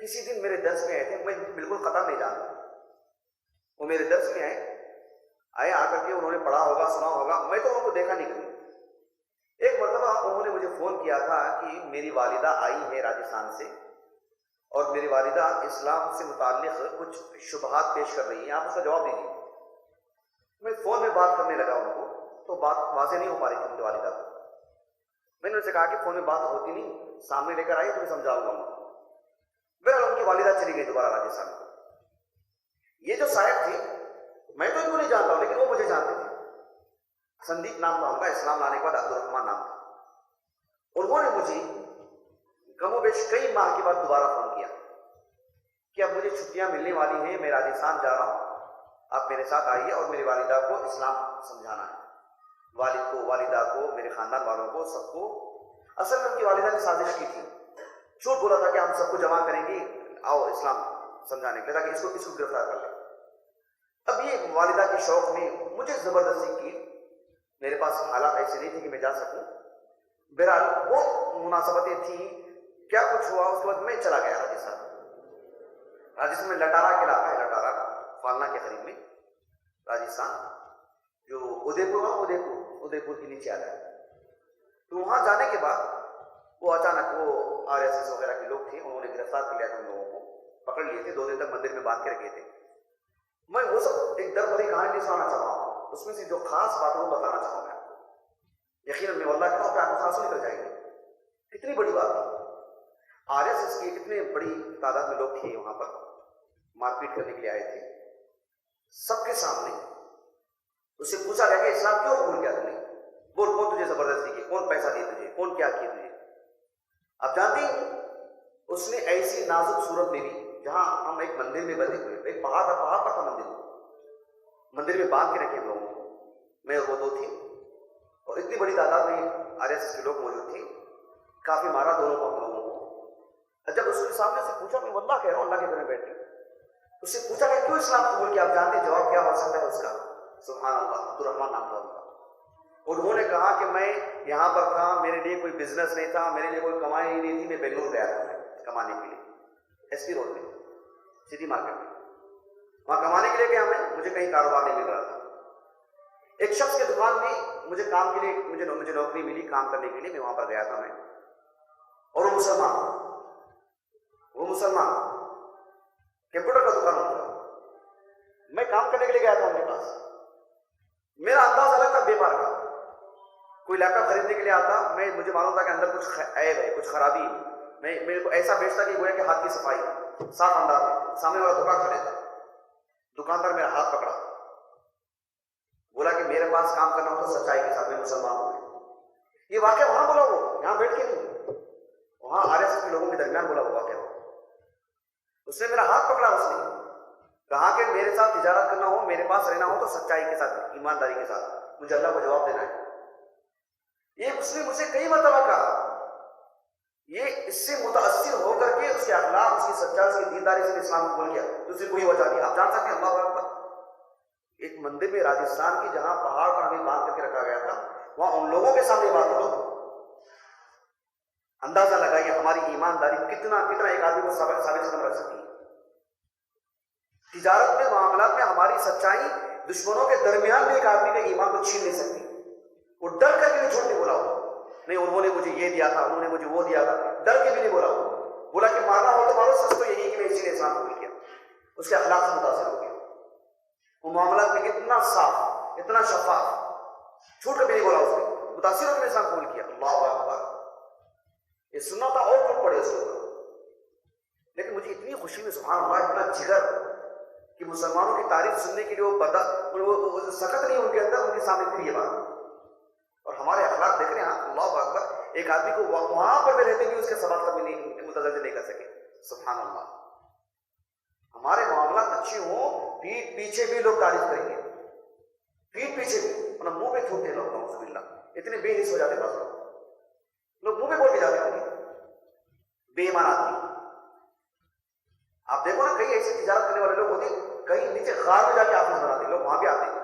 کسی دن میرے درس میں آئے تھے. میں بالکل قطع نہیں جانتا. وہ میرے درس میں آئے آ کر کے انہوں نے پڑھا ہوگا، سنا ہوگا، میں تو ان کو دیکھا نہیں کبھی. ایک مرتبہ انہوں نے مجھے فون کیا تھا کہ میری والدہ آئی ہے راجستھان سے اور میری والدہ اسلام سے متعلق کچھ شبہات پیش کر رہی ہیں، آپ اس کا جواب دیجیے. میں فون میں بات کرنے لگا ان کو تو بات واضح نہیں ہو پا رہی تھی ان کی والدہ کو. میں نے ان سے کہا کہ فون میں بات ہوتی نہیں، سامنے لے کر آئیے تو میں سمجھاؤں گا ان کو. بہرحال ان کی والدہ چلی گئی دوبارہ راجستھان کو. یہ جو صاحب تھے میں تو ان کو نہیں جانتا ہوں لیکن وہ مجھے جانتے تھے. سندیپ نام تھا ان کا، اسلام لانے کے بعد عبدالرحمان نام تھا. انہوں نے مجھے کم و بیش کئی ماہ کے بعد دوبارہ فون کیا کہ اب مجھے چھٹیاں ملنے والی ہیں، میں راجستھان جا رہا ہوں، آپ میرے ساتھ آئیے اور میری والدہ کو اسلام سمجھانا ہے. والد کو، والدہ کو، میرے خاندان والوں کو، سب کو. اصل میں ان کی والدہ نے سازش کی تھی، جھوٹ بولا تھا کہ ہم سب کو جمع کریں گے، آؤ اسلام سمجھانے کے لیے تاکہ اس کو گرفتار کر لیں. اب یہ والدہ کے شوق نے مجھے زبردستی کی. میرے پاس حالات ایسے نہیں تھے کہ میں جا سکوں. بہرحال بہت مناسبتیں تھیں، کیا کچھ ہوا. اس کے بعد میں چلا گیا راجستھان میں لٹارا کے علاقہ ہے، لٹارا فالنا کے قریب میں راجستھان، جو ادے پور کے نیچے آتا ہے. تو وہاں جانے کے بعد وہ اچانک وہ RSS وغیرہ کے لوگ تھے، انہوں نے گرفتار کر لیا تھا، ان لوگوں کو پکڑ لیے تھے، 2 دن تک مندر میں باندھ کے رکھے تھے. میں وہ سب ایک در بھری کہانی نہیں سنانا چاہتا ہوں، اس میں سے جو خاص بات ہے وہ بتانا چاہوں گا. یقیناً میں واللہ کہتا ہوں کہ آپ کو خاص نکل جائیں گے. کتنی بڑی بات ہے. RSS کے اتنے بڑی تعداد میں لوگ تھے وہاں پر، مار پیٹ کرنے کے لیے آئے تھے. سب کے سامنے اس سے پوچھا گیا کہ اسلام کیوں قبول کیا تم نے؟ بول، کون تجھے زبردستی کی، کون پیسہ دیا تجھے، کون کیا کیا تجھے؟ اب جانتے ہیں اس نے ایسی نازک صورت میں بھی، جہاں ہم ایک مندر میں بندے ہوئے، ایک پہاڑ پر تھا مندر میں باندھ کے رکھے ہم لوگوں کو، میں اور وہ 2 تھے، اور اتنی بڑی تعداد میں RSS کے لوگ موجود تھے. کافی مارا دونوں کو ہم لوگوں کو. جب اس کے سامنے سے پوچھا، میں واللہ کہہ رہا ہوں اللہ کے گھر میں بیٹھ کے، اس سے پوچھا کہ کیوں اسلام قبول کیا؟ آپ جانتے ہیں جواب کیا ہو سکتا ہے اس کا؟ سبحان اللہ، عبد الرحمن نام تھا ان کا. انہوں نے کہا کہ میں یہاں پر تھا، میرے لیے کوئی بزنس نہیں تھا، میرے لیے کوئی کمائی ہی نہیں تھی، میں بنگلور گیا تھا کمانے کے لیے، ایس پی روڈ میں، سٹی مارکیٹ میں. وہاں کمانے کے لیے گیا میں، مجھے کہیں کاروبار نہیں مل رہا تھا. ایک شخص کی دکان بھی مجھے کام کے لیے، مجھے نوکری ملی کام کرنے کے لیے، میں وہاں پر گیا تھا میں. اور وہ مسلمان کمپیوٹر کا دکان ہوتا تھا. میں کام کرنے کے لیے گیا تھا ان کے پاس. میرا انداز الگ تھا بیمار کا. کوئی لیپ ٹاپ خریدنے کے لیے آتا، مجھے معلوم تھا کہ اندر کچھ عیب ہے، کچھ خرابی ہے. میں میرے کو ایسا بیچتا کہ گویا کہ ہاتھ کی صفائی، صاف انداز میں. سامنے والا دھوکا کھا لیتا. دکاندار میرا ہاتھ پکڑا، بولا کہ میرے پاس کام کرنا ہو تو سچائی کے ساتھ، میں مسلمان ہوں. یہ واقعہ وہاں بولا، وہ یہاں بیٹھ کے نہیں، وہاں RSS کے لوگوں کے درمیان بولا وہ واقعہ. اس نے میرا ہاتھ پکڑا، اس نے کہا کہ میرے ساتھ تجارت کرنا ہو، میرے پاس رہنا ہو تو سچائی کے ساتھ، ایمانداری کے ساتھ، مجھے اللہ کو جواب دینا ہے. یہ اس نے مجھے کئی مرتبہ کہا. یہ اس سے متاثر ہو کر کے اس کے اخلاق، اس کی سچائی، اس کی دینداری سے اسلام کو بول گیا. دوسری کوئی وجہ نہیں. آپ جان سکتے ہیں اللہ اکبر، ایک مندر میں راجستھان کی جہاں پہاڑ پر ہمیں باندھ کر کے رکھا گیا تھا، وہاں ان لوگوں کے سامنے بات کرو. اندازہ لگائیے ہماری ایمانداری کتنا ایک آدمی کو ثابت قدم رکھ سکتی ہے. تجارت میں، معاملات میں ہماری سچائی دشمنوں کے درمیان میں ایک آدمی کے ایمان کو چھین نہیں سکتی. وہ ڈر کر کے بھی جھوٹ نہیں بولا ہو، نہیں انہوں نے مجھے یہ دیا تھا، انہوں نے مجھے وہ دیا تھا، ڈر کے بھی نہیں بولا ہو. بولا کہ مارنا ہو تو مارو، سچ تو یہی ہے کہ میں اسی نے اسلام قبول کیا. اس کے اخلاق سے متاثر ہو گیا. وہ معاملات میں اتنا صاف، اتنا شفاف، جھوٹ کبھی نہیں بولا اس نے، متاثر ہو کے میں اسلام قبول کیا. اللہ اکبر. یہ سننا تھا اور ٹوٹ پڑے اس کے اوپر. لیکن مجھے اتنی خوشی میں، سبحان اللہ، اتنا جگر کہ مسلمانوں کی تعریف سننے کے لیے وہ سخت نہیں ان کے اندر، ان کے سامنے پھر یہ بات. اور ہمارے اخلاق دیکھ رہے ہیں، اللہ اکبر. ایک آدمی کو وہاں پر بھی رہتے ہوئے اس کے سوال کبھی نہیں متوجہ نہیں کر سکے. سبحان اللہ. ہمارے معاملات اچھے ہوں، پیٹھ پیچھے بھی لوگ تعریف کریں گے، پیٹھ پیچھے بھی، ورنہ منہ پہ تھوکتے لوگ. نعوذ باللہ. اتنے بے حس ہو جاتے بعض لوگ منہ پہ بول کے جاتے ہیں بے ایمان آدمی. آپ دیکھو نا، کئی ایسے تجارت کرنے والے لوگ ہوتے ہیں، کہیں نیچے غار میں جا کے آفس بناتے ہیں، لوگ وہاں بھی آتے ہیں.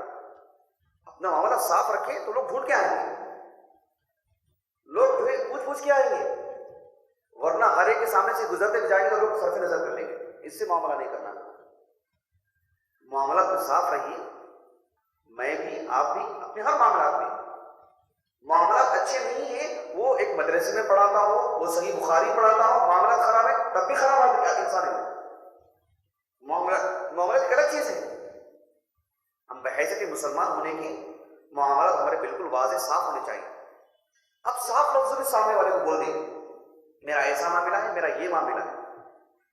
اپنا معاملہ صاف رکھیں تو لوگ ڈھونڈ کے آئیں گے، لوگ جو ہے پوچھ کے آئیں گے. ورنہ ہر ایک کے سامنے سے گزرتے بھی جائیں گے تو لوگ صرف نظر کر لیں گے. اس سے معاملہ نہیں کرنا. معاملات میں صاف رہیے، میں بھی، آپ بھی، اپنے ہر معاملات میں. معاملات اچھے نہیں ہیں، وہ ایک مدرسے میں پڑھاتا ہو، وہ صحیح بخاری پڑھاتا ہو، معاملات خراب ہے تب بھی خراب آدمی کیا انسان ہے. معاملات ایک الگ چیز ہے. ہم بحیثیت مسلمان ہونے کی معاملات ہمارے بالکل واضح صاف ہونے چاہیے. اب صاف لفظوں میں سامنے والے کو بول دیں میرا ایسا معاملہ ہے، میرا یہ معاملہ ہے.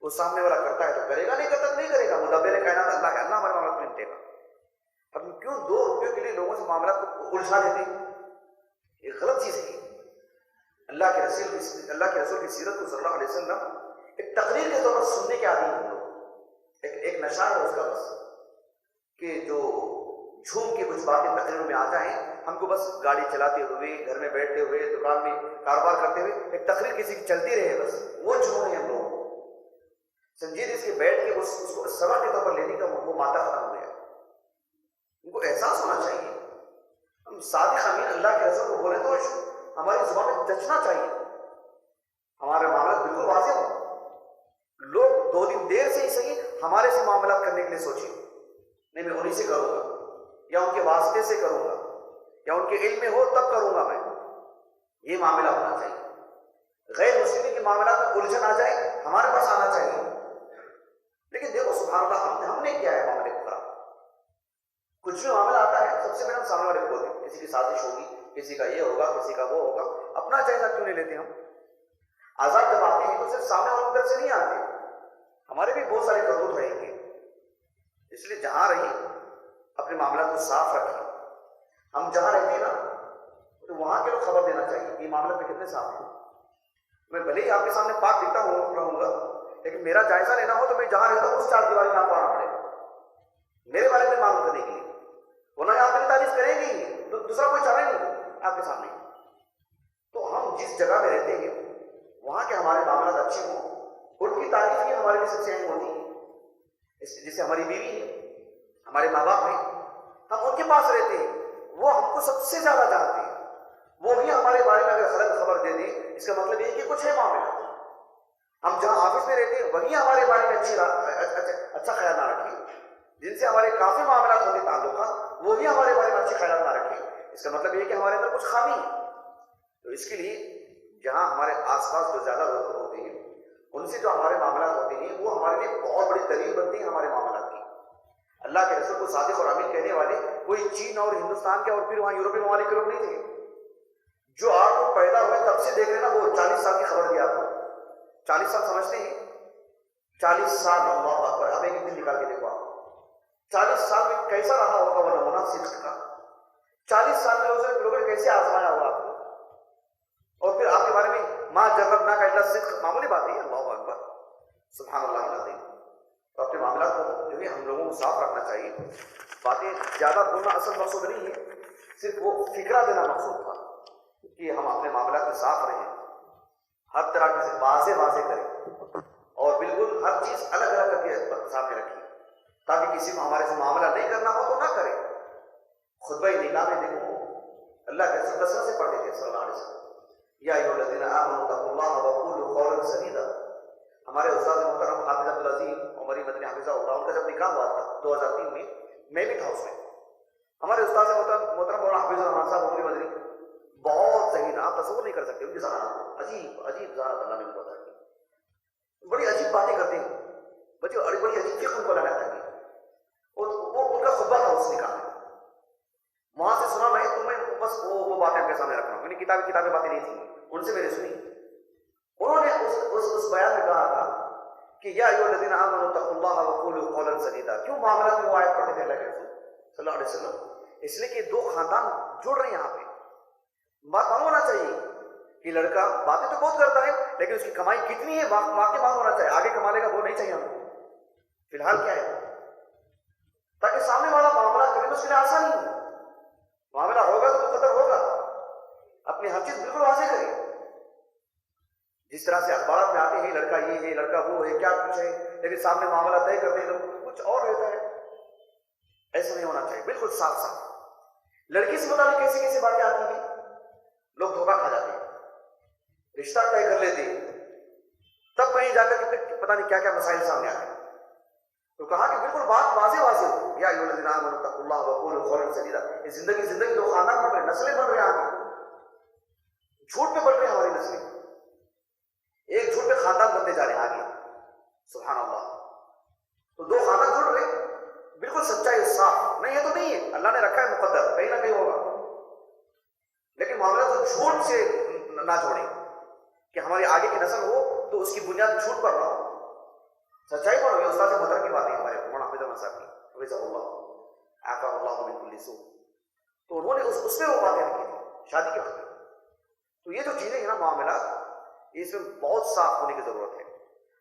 وہ سامنے والا کرتا ہے تو کرے گا، نہیں کرتا تو نہیں کرے گا. مدبر کائنات اللہ ہے، اللہ ہمارے معاملات کو نمٹے گا. ہم کیوں 2 روپیوں کے لیے لوگوں سے معاملات کو الجھا دیتے ہیں؟ یہ غلط چیز ہے. اللہ کے رسول کی سیرت کو صلی اللہ علیہ وسلم ایک تقریر کے طور پر سننے کے عادی ہیں لوگ. ایک نشہ ہے اس کا بس، کہ جو جھوم کے کچھ باتیں تقریروں میں آ جائیں، ہم کو بس گاڑی چلاتے ہوئے، گھر میں بیٹھتے ہوئے، دکان میں کاروبار کرتے ہوئے ایک تقریر کسی کی چلتی رہے، بس وہ جھوم ہے ہم لوگ. سنجید اس کے بیٹھ کے اس کو سبق کے طور پر لینے کا وہ مادہ ختم ہو گیا. ان کو احساس ہونا چاہیے. ہم صادق امین اللہ کے رسول کو بولے تو ہماری زبان میں جچنا چاہیے. ہمارے معاملات بالکل واضح ہوں. لوگ 2 دن دیر سے ہی صحیح ہمارے سے معاملات کرنے کے لیے سوچیں، نہیں میں انہیں سے کروں گا، یا ان کے واسطے سے کروں گا، یا ان کے علم میں ہو تب کروں گا. میں یہ معاملہ ہونا چاہیے. غیر مسلم کے معاملات میں الجھن آ جائے ہمارے پاس آنا چاہیے. لیکن دیکھو سبحان اللہ، ہم نے کیا ہے معاملے کو خراب. کچھ بھی معاملہ آتا ہے سب سے پہلے ہم سامنے والے کو بولتے ہیں کسی کی سازش ہوگی، کسی کا یہ ہوگا، کسی کا وہ ہوگا. اپنا جائزہ کیوں نہیں لیتے ہم؟ آزاد جب آتے ہیں تو صرف سامنے والوں کی طرف سے نہیں آتے، ہمارے بھی بہت سارے کرتوت رہیں گے. اس لیے جہاں رہیں اپنے معاملات کو صاف رکھیں. ہم جہاں رہتے ہیں نا تو وہاں کے لوگ خبر دینا چاہیے کہ معاملات میں کتنے صاف ہیں. میں بھلے ہی آپ کے سامنے پاک دکھتا رہوں گا، لیکن میرا جائزہ لینا ہو تو میں جہاں رہتا ہوں اس 4 دیواری میں آپ کو آنا پڑے گا میرے بارے میں معلوم کرنے کے لیے. ورنہ آپ میری تعریف کریں گے تو دوسرا کوئی چارہ نہیں آپ کے سامنے. تو ہم جس جگہ میں رہتے ہیں وہاں کے ہمارے معاملات اچھے ہوں، ان کی تعریف ہی ہمارے لیے سب سے اہم ہوتی ہے۔ جیسے ہماری بیوی ہے، ہمارے ماں باپ ہیں، ہم ان کے پاس رہتے ہیں، وہ ہم کو سب سے زیادہ جانتے ہیں، وہ بھی ہمارے بارے میں اگر غلط خبر دے دیں، اس کا مطلب یہ ہے کہ کچھ ہے معاملہ۔ ہم جہاں آفس میں رہتے ہیں وہیں ہمارے بارے میں اچھا خیال نہ رکھیں، جن سے ہمارے کافی معاملات ہوتے تعلقات، وہ بھی ہمارے بارے میں اچھے خیالات نہ رکھیں، اس کا مطلب یہ ہے کہ ہمارے اندر کچھ خامی ہے۔ تو اس کے لیے جہاں ہمارے آس پاس جو زیادہ لوگ ہوتے ہیں، ان سے جو ہمارے معاملات ہوتے ہیں، وہ ہمارے لیے بہت بڑی دلیل بنتی ہے ہمارے معاملات کی۔ اللہ کے رسول کو صادق اور امین کہنے والے کوئی چین اور ہندوستان کے اور پھر وہاں یورپی ممالک کے لوگ نہیں تھے۔ جو آپ کو پیدا ہوئے تب سے دیکھ لینا، وہ 40 سال کی خبر دیا آپ کو۔ 40 سال سمجھتے ہیں؟ 40 سال، اللہ اکبر! اب ایک دن نکال کے دیکھو آپ 40 سال میں کیسا رہا ہوگا وہ نمونہ صدق کا۔ 40 سال میں لوگوں نے کیسے آزمایا ہوگا آپ کو، اور پھر آپ کے بارے میں ماں جربنا کا اللہ صدق معمولی بات ہے۔ اللہ اکبر، سبحان اللہ العظیم۔ تو اپنے معاملات کو جو ہے ہم لوگوں کو صاف رکھنا چاہیے۔ باتیں زیادہ بولنا اصل مقصود نہیں ہے، صرف وہ فکرہ دینا مقصود تھا کہ ہم اپنے معاملات میں صاف رہیں، ہر طرح کے واضح کریں، اور بالکل ہر چیز الگ الگ کر کے سامنے رکھیں، تاکہ کسی کو ہمارے سے معاملہ نہیں کرنا ہو تو نہ کریں۔ خطبہ نکاح میں دیکھو اللہ کے رسول کثرت سے پڑھتے تھے صلی اللہ علیہ وسلم، یا ایھا الذین آمنوا اتقوا اللہ وقولوا قولا سدیدا۔ ہمارے استاد محترم حافظ عبدالعظیم عمری مدنی حافظہ اللہ، ان کا جب نکاح ہوا تھا 2003 میں بھی تھا اس میں۔ ہمارے استاد محترم مولانا حافظ الرحمان صاحب عمری مدنی بہت ذہین، آپ تصور نہیں کر سکتے ان کی ذہانت، عجیب ذہانت اللہ نے ان کو عطا کی، بڑی عجیب باتیں کرتے ہیں بچے، بڑی عجیب فقہ ان کو لگاتا ہے، اور وہ ان کا خطبہ تھا اس نکاح میں۔ وہاں سے سنا میں، تو میں بس وہ باتیں آپ کے سامنے رکھ رہا ہوں، کتابیں باتیں نہیں تھیں، ان سے میں نے سنی۔ انہوں نے اس بیان میں کہا تھا کہ یا ایھا الذین آمنوا اتقوا اللہ وقولوا قولا سدیدا۔ کیوں معاملات میں وہ آیت پڑھتے تھے اللہ کے رسول صلی اللہ علیہ وسلم؟ اس لیے کہ دو خاندان جڑ رہے ہیں یہاں پہ۔ بات معلوم ہونا چاہیے کہ لڑکا باتیں تو بہت کرتا ہے، لیکن اس کی کمائی کتنی ہے واقعی معلوم ہونا چاہیے، آگے کما لے گا وہ نہیں چاہیے ہم کو، فی الحال کیا ہے، تاکہ سامنے والا معاملہ کرنے میں اس کے لیے آسانی ہو۔ معاملہ ہوگا تو قدر ہوگا، اپنی ہر چیز بالکل واضح کرے۔ جس طرح سے اخبارات میں آتے ہیں لڑکا یہ ہے، لڑکا وہ ہے، کیا کچھ ہے، لیکن سامنے معاملہ طے کرتے ہیں تو کچھ اور رہتا ہے۔ ایسا نہیں ہونا چاہیے، بالکل صاف صاف۔ لڑکی سے متعلق کیسی باتیں آتی ہیں، لوگ دھوکہ کھا جاتے ہیں، رشتہ طے کر لیتے ہیں، تب کہیں جا کر کے پتہ نہیں کیا کیا مسائل سامنے آتے ہیں۔ تو کہا کہ بالکل بات واضح ہو، یا ایھا الذین آمنوا اتقوا اللہ وقولوا قولا سدیدا۔ یہ زندگی دو خاندان بن رہے ہیں، نسلیں بن رہے ہیں، آگے جھوٹ پہ بن رہے ہیں ہماری نسلیں، ایک جھوٹ پہ خاندان بنتے جا رہے ہیں آگے، سبحان اللہ۔ تو دو خاندان جڑ رہے ہیں، بالکل سچائی صاف نہیں ہے تو نہیں ہے، اللہ نے رکھا ہے مقدر، کہیں نہ کہیں ہوگا، لیکن معاملہ تو جھوٹ سے نہ جوڑیں کہ ہماری آگے کی نسل ہو تو اس کی بنیاد جھوٹ پر نہ ہو، سچائی پر ہو۔ یہ استاد محترم کی باتیں ہمارے مولانا حافظ الرحمان صاحب کی، حفظہ اللہ عافہ اللہ من کل سوء، تو انہوں نے اس میں وہ باتیں رکھی تھی شادی کے وقت۔ تو یہ جو چیزیں ہیں نا معاملات، اس میں بہت صاف ہونے کی ضرورت ہے۔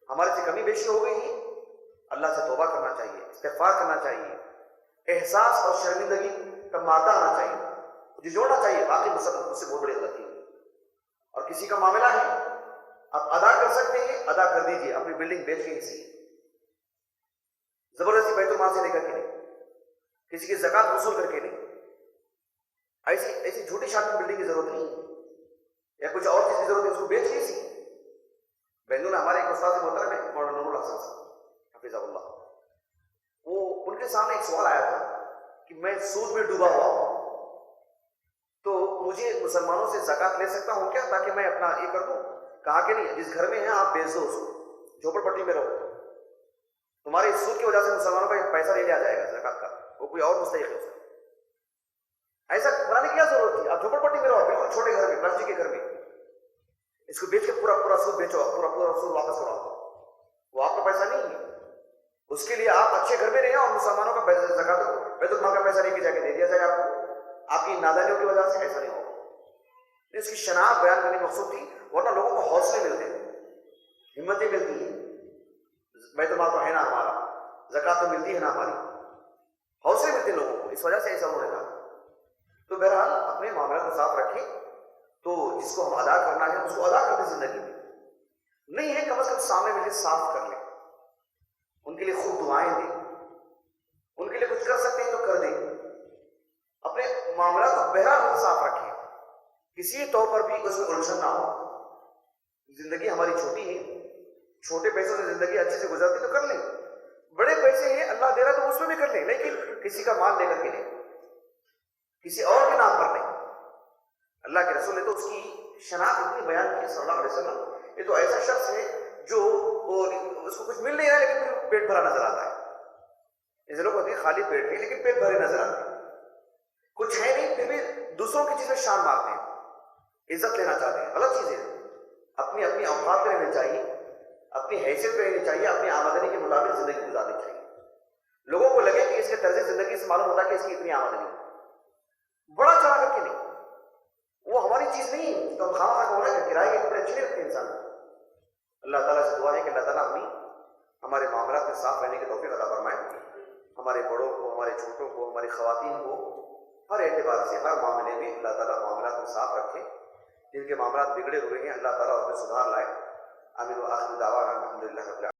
ہمارے سے کمی بیشی ہو گئی ہے، اللہ سے توبہ کرنا چاہیے، استغفار کرنا چاہیے، احساس اور شرمندگی کا مادہ آنا چاہیے، جوڑنا چاہیے، باقی مجھ سے بہت بڑی غلطی ہے۔ اور کسی کا معاملہ ہے آپ ادا کر سکتے ہیں، ادا کر دیجیے، اپنی بلڈنگ بیچ کے ہی صحیح، زبردستی بیت المال سے لے کر کے نہیں، کسی کی زکات وصول کر کے نہیں، ایسی جھوٹی شاپنگ بلڈنگ کی ضرورت نہیں ہے، یا کچھ اور چیز کی ضرورت ہے، اس کو بیچ کے ہی صحیح۔ بنگلور میں ہمارے ایک استاد محترم ہے مولانا نور الحسن صاحب حفظہ اللہ، وہ ان کے سامنے ایک سوال آیا تھا کہ میں سود میں ڈوبا ہوا ہوں، تو مجھے مسلمانوں سے زکات لے سکتا ہوں کیا، تاکہ میں اپنا یہ کر دوں؟ کہا کہ نہیں، جس گھر میں ہیں آپ بیچ دو اس کو، جھوپڑ پٹی میں رہو، تمہارے اس سود کی وجہ سے مسلمانوں کا ایک پیسہ لے لیا جائے گا زکات کا، وہ کوئی اور مستحق ہے اس کا۔ ایسا بنانے کی کیا ضرورت تھی؟ آپ جھوپڑ پٹی میں رہو، بالکل چھوٹے گھر میں، پلاسٹک کے گھر میں، اس کو بیچ کے پورا سود بیچو، پورا سود واپس کراؤ، وہ آپ کا پیسہ نہیں ہے، اس کے لیے آپ اچھے گھر میں رہیں اور مسلمانوں کا زکات بیت المال کا پیسہ لے کے جا کے دے دیا جائے آپ کو، آپ کی نادانیوں کی وجہ سے ایسا نہیں ہوگا۔ اس کی شناخت بیان کرنے کی مقصود تھی، ورنہ لوگوں کو حوصلے ملتے ہیں، ہمتیں ملتی ہیں، بیت المال تو ہے نا ہمارا، زکات تو ملتی ہے نا ہماری، حوصلے ملتے ہیں لوگوں کو، اس وجہ سے ایسا ہونے لگا۔ تو بہرحال اپنے معاملات کو صاف رکھیں، تو جس کو ہم ادا کرنا ہے اس کو ادا کرتے زندگی میں، نہیں ہے، کم از کم سامنے مل کے صاف کر لیں، ان کے لیے خوب دعائیں دیں، ان کے لیے کچھ کر سکتے ہیں تو کر دیں، اپنے معاملات کو بہرحال صاف رکھیں، کسی طور پر بھی اس میں الجھن نہ ہو۔ زندگی ہماری چھوٹی ہے، چھوٹے پیسوں سے زندگی اچھے سے گزرتی تو کر لیں، بڑے پیسے ہیں اللہ دے رہا تو اس میں بھی کر لیں، لیکن کسی کا مال لے کر کے نہیں، کسی اور کے نام پر نہیں۔ اللہ کے رسول نے تو اس کی شناخت اتنی بیان کی صلی اللہ علیہ وسلم، یہ تو ایسا شخص ہے جو اس کو کچھ مل نہیں رہا لیکن پھر پیٹ بھرا نظر آتا ہے۔ ایسے لوگ ہوتے ہیں خالی پیٹ نہیں لیکن پیٹ بھرے نظر آتے ہیں، کچھ ہے نہیں پھر بھی دوسروں کی چیز میں شان مارتے ہیں، عزت لینا چاہتے ہیں، غلط چیز ہے۔ اپنی اپنی اوقات پہ رہنا چاہیے، اپنی حیثیت پہ رہنی چاہیے، اپنی آمدنی کے مطابق زندگی گزارنی چاہیے۔ لوگوں کو لگے کہ اس کے طرز زندگی سے معلوم ہوتا ہے کہ اس کی اتنی آمدنی ہے، بڑا چڑھا کر کے نہیں، وہ ہماری چیز نہیں ہے تو ہم خواہ خواہ ہونا کہ کرائے کے کپڑے اچھے نہیں رکھتے انسان۔ اللہ تعالیٰ سے دعا ہے کہ اللہ تعالیٰ ہمارے معاملات میں صاف رہنے کی توفیق عطا فرمائے، ہمارے بڑوں کو، ہمارے چھوٹوں کو، ہماری خواتین کو ہر اعتبار سے ہر معاملے میں اللہ تعالیٰ معاملات میں صاف رکھے، جن کے معاملات بگڑے ہوئے ہیں اللہ تعالیٰ ان میں سدھار لائے۔ آمین و آخر دعوانا الحمدللہ رب العالمین۔